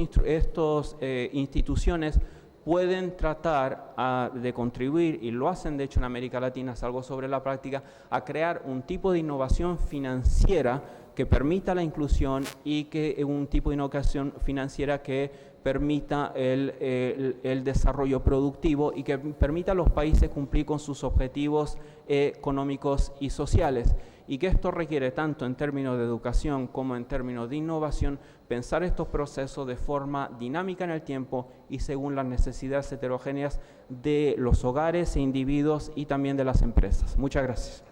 instituciones pueden tratar de contribuir, y lo hacen de hecho en América Latina, es algo sobre la práctica, a crear un tipo de innovación financiera que permita la inclusión y que un tipo de innovación financiera que permita el desarrollo productivo y que permita a los países cumplir con sus objetivos económicos y sociales. Y que esto requiere, tanto en términos de educación como en términos de innovación, pensar estos procesos de forma dinámica en el tiempo y según las necesidades heterogéneas de los hogares e individuos y también de las empresas. Muchas gracias.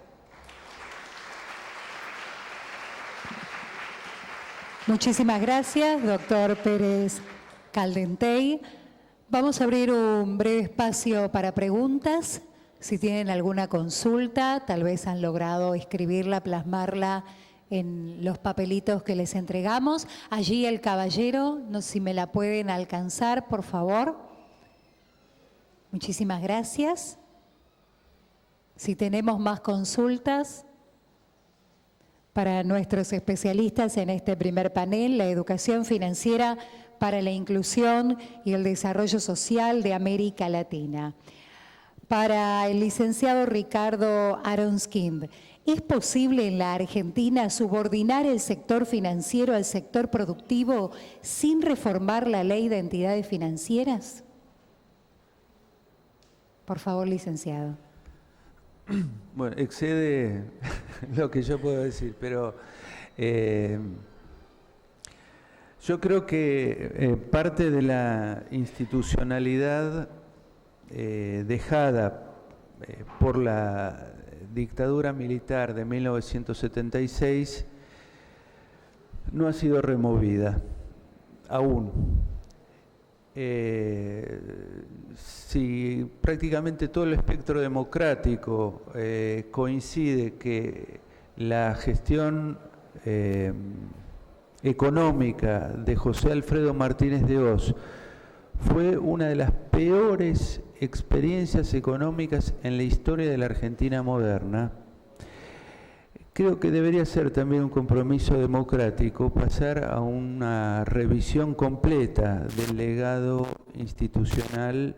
Muchísimas gracias, doctor Pérez Caldentey. Vamos a abrir un breve espacio para preguntas. Si tienen alguna consulta, tal vez han logrado escribirla, plasmarla en los papelitos que les entregamos. Allí el caballero, no sé si me la pueden alcanzar, por favor. Muchísimas gracias. Si tenemos más consultas para nuestros especialistas en este primer panel, la educación financiera para la inclusión y el desarrollo social de América Latina. Para el licenciado Ricardo Aronskind, ¿Es posible en la Argentina subordinar el sector financiero al sector productivo sin reformar la ley de entidades financieras? Por favor, licenciado. Bueno, excede lo que yo puedo decir, pero yo creo que parte de la institucionalidad dejada por la dictadura militar de 1976 no ha sido removida aún. Si prácticamente todo el espectro democrático coincide que la gestión económica de José Alfredo Martínez de Hoz fue una de las peores experiencias económicas en la historia de la Argentina moderna, creo que debería ser también un compromiso democrático pasar a una revisión completa del legado institucional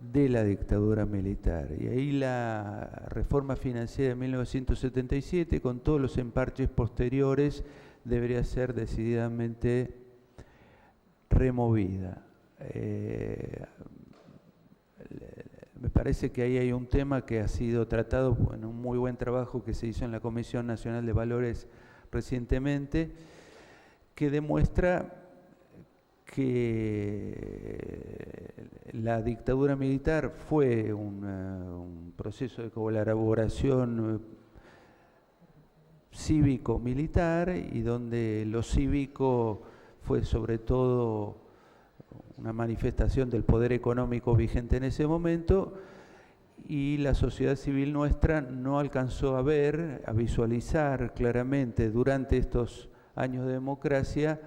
de la dictadura militar. Y ahí la reforma financiera de 1977, con todos los emparches posteriores, debería ser decididamente removida. Me parece que ahí hay un tema que ha sido tratado en un muy buen trabajo que se hizo en la Comisión Nacional de Valores recientemente, que demuestra que la dictadura militar fue un proceso de colaboración cívico-militar y donde lo cívico fue sobre todo una manifestación del poder económico vigente en ese momento, y la sociedad civil nuestra no alcanzó a ver, a visualizar claramente durante estos años de democracia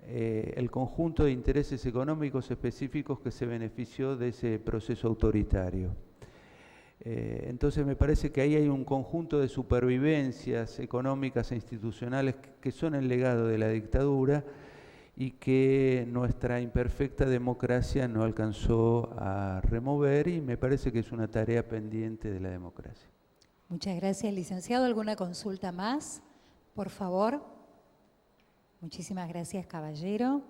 el conjunto de intereses económicos específicos que se benefició de ese proceso autoritario. Entonces me parece que ahí hay un conjunto de supervivencias económicas e institucionales que son el legado de la dictadura y que nuestra imperfecta democracia no alcanzó a remover, y me parece que es una tarea pendiente de la democracia. Muchas gracias, licenciado. ¿Alguna consulta más? Por favor. Muchísimas gracias, caballero.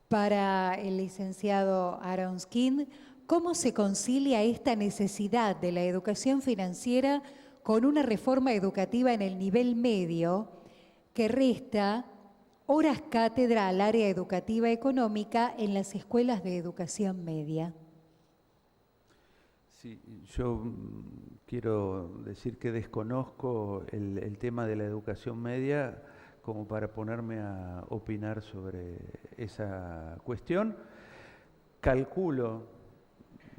Para el licenciado Aronskin, ¿cómo se concilia esta necesidad de la educación financiera con una reforma educativa en el nivel medio que resta horas cátedra al área educativa económica en las escuelas de educación media? Sí, yo quiero decir que desconozco el tema de la educación media como para ponerme a opinar sobre esa cuestión. Calculo,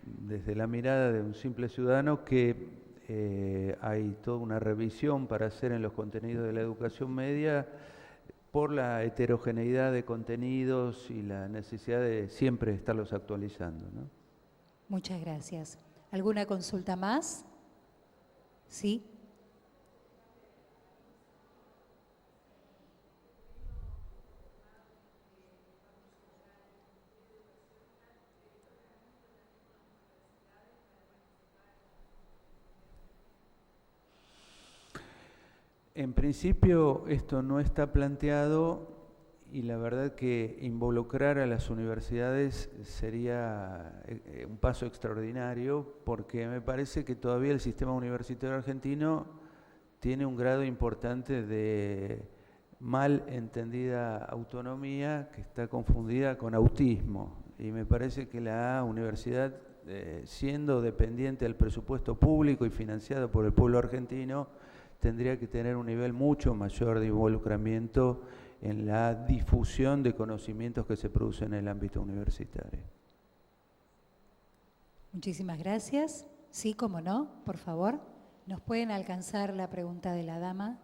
desde la mirada de un simple ciudadano, que hay toda una revisión para hacer en los contenidos de la educación media por la heterogeneidad de contenidos y la necesidad de siempre estarlos actualizando, ¿no? Muchas gracias. ¿Alguna consulta más? ¿Sí? En principio esto no está planteado, y la verdad que involucrar a las universidades sería un paso extraordinario, porque me parece que todavía el sistema universitario argentino tiene un grado importante de mal entendida autonomía que está confundida con autismo, y me parece que la universidad, siendo dependiente del presupuesto público y financiado por el pueblo argentino, tendría que tener un nivel mucho mayor de involucramiento en la difusión de conocimientos que se producen en el ámbito universitario. Muchísimas gracias. Sí, cómo no, por favor. ¿Nos pueden alcanzar la pregunta de la dama?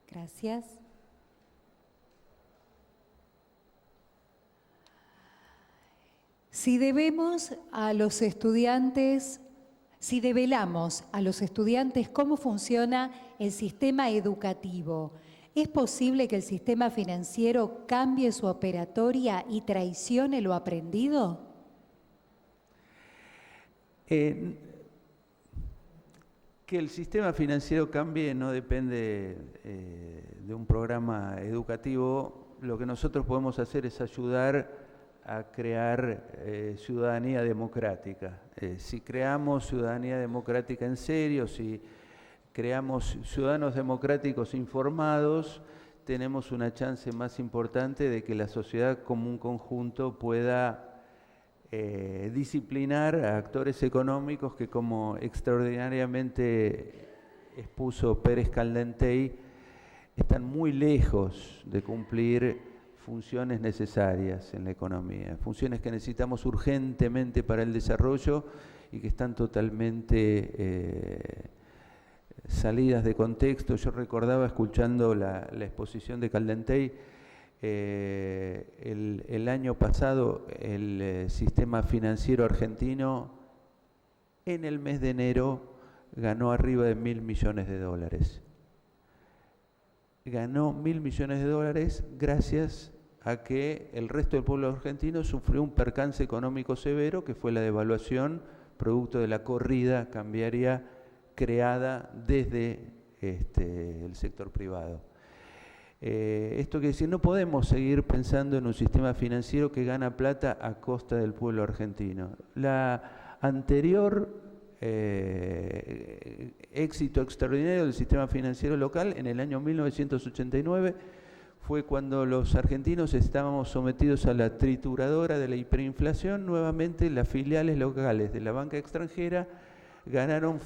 Gracias. Si develamos a los estudiantes cómo funciona el sistema educativo, ¿Es posible que el sistema financiero cambie su operatoria y traicione lo aprendido? Que el sistema financiero cambie no depende de un programa educativo. Lo que nosotros podemos hacer es ayudar a crear ciudadanía democrática. Si creamos ciudadanía democrática en serio, si creamos ciudadanos democráticos informados, tenemos una chance más importante de que la sociedad como un conjunto pueda disciplinar a actores económicos que, como extraordinariamente expuso Pérez Caldentey, están muy lejos de cumplir funciones necesarias en la economía, funciones que necesitamos urgentemente para el desarrollo y que están totalmente salidas de contexto. Yo recordaba, escuchando la exposición de Caldentey, el año pasado el sistema financiero argentino en el mes de enero ganó arriba de $1.000 millones. Ganó $1.000 millones gracias a que el resto del pueblo argentino sufrió un percance económico severo, que fue la devaluación producto de la corrida cambiaria creada desde el sector privado. Esto quiere decir, no podemos seguir pensando en un sistema financiero que gana plata a costa del pueblo argentino. La anterior éxito extraordinario del sistema financiero local en el año 1989 fue cuando los argentinos estábamos sometidos a la trituradora de la hiperinflación. Nuevamente las filiales locales de la banca extranjera ganaron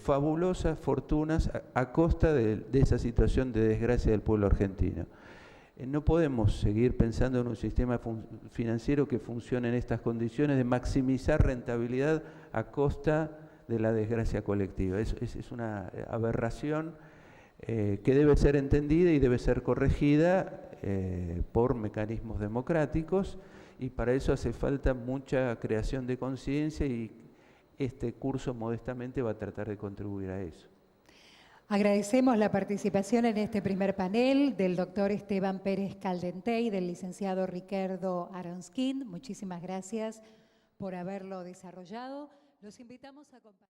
fabulosas fortunas a costa de esa situación de desgracia del pueblo argentino. No podemos seguir pensando en un sistema financiero que funcione en estas condiciones de maximizar rentabilidad a costa de la desgracia colectiva. Es una aberración que debe ser entendida y debe ser corregida por mecanismos democráticos, y para eso hace falta mucha creación de conciencia, y este curso modestamente va a tratar de contribuir a eso. Agradecemos la participación en este primer panel del doctor Esteban Pérez Caldentey y del licenciado Ricardo Aronskin. Muchísimas gracias por haberlo desarrollado. Los invitamos a compartir.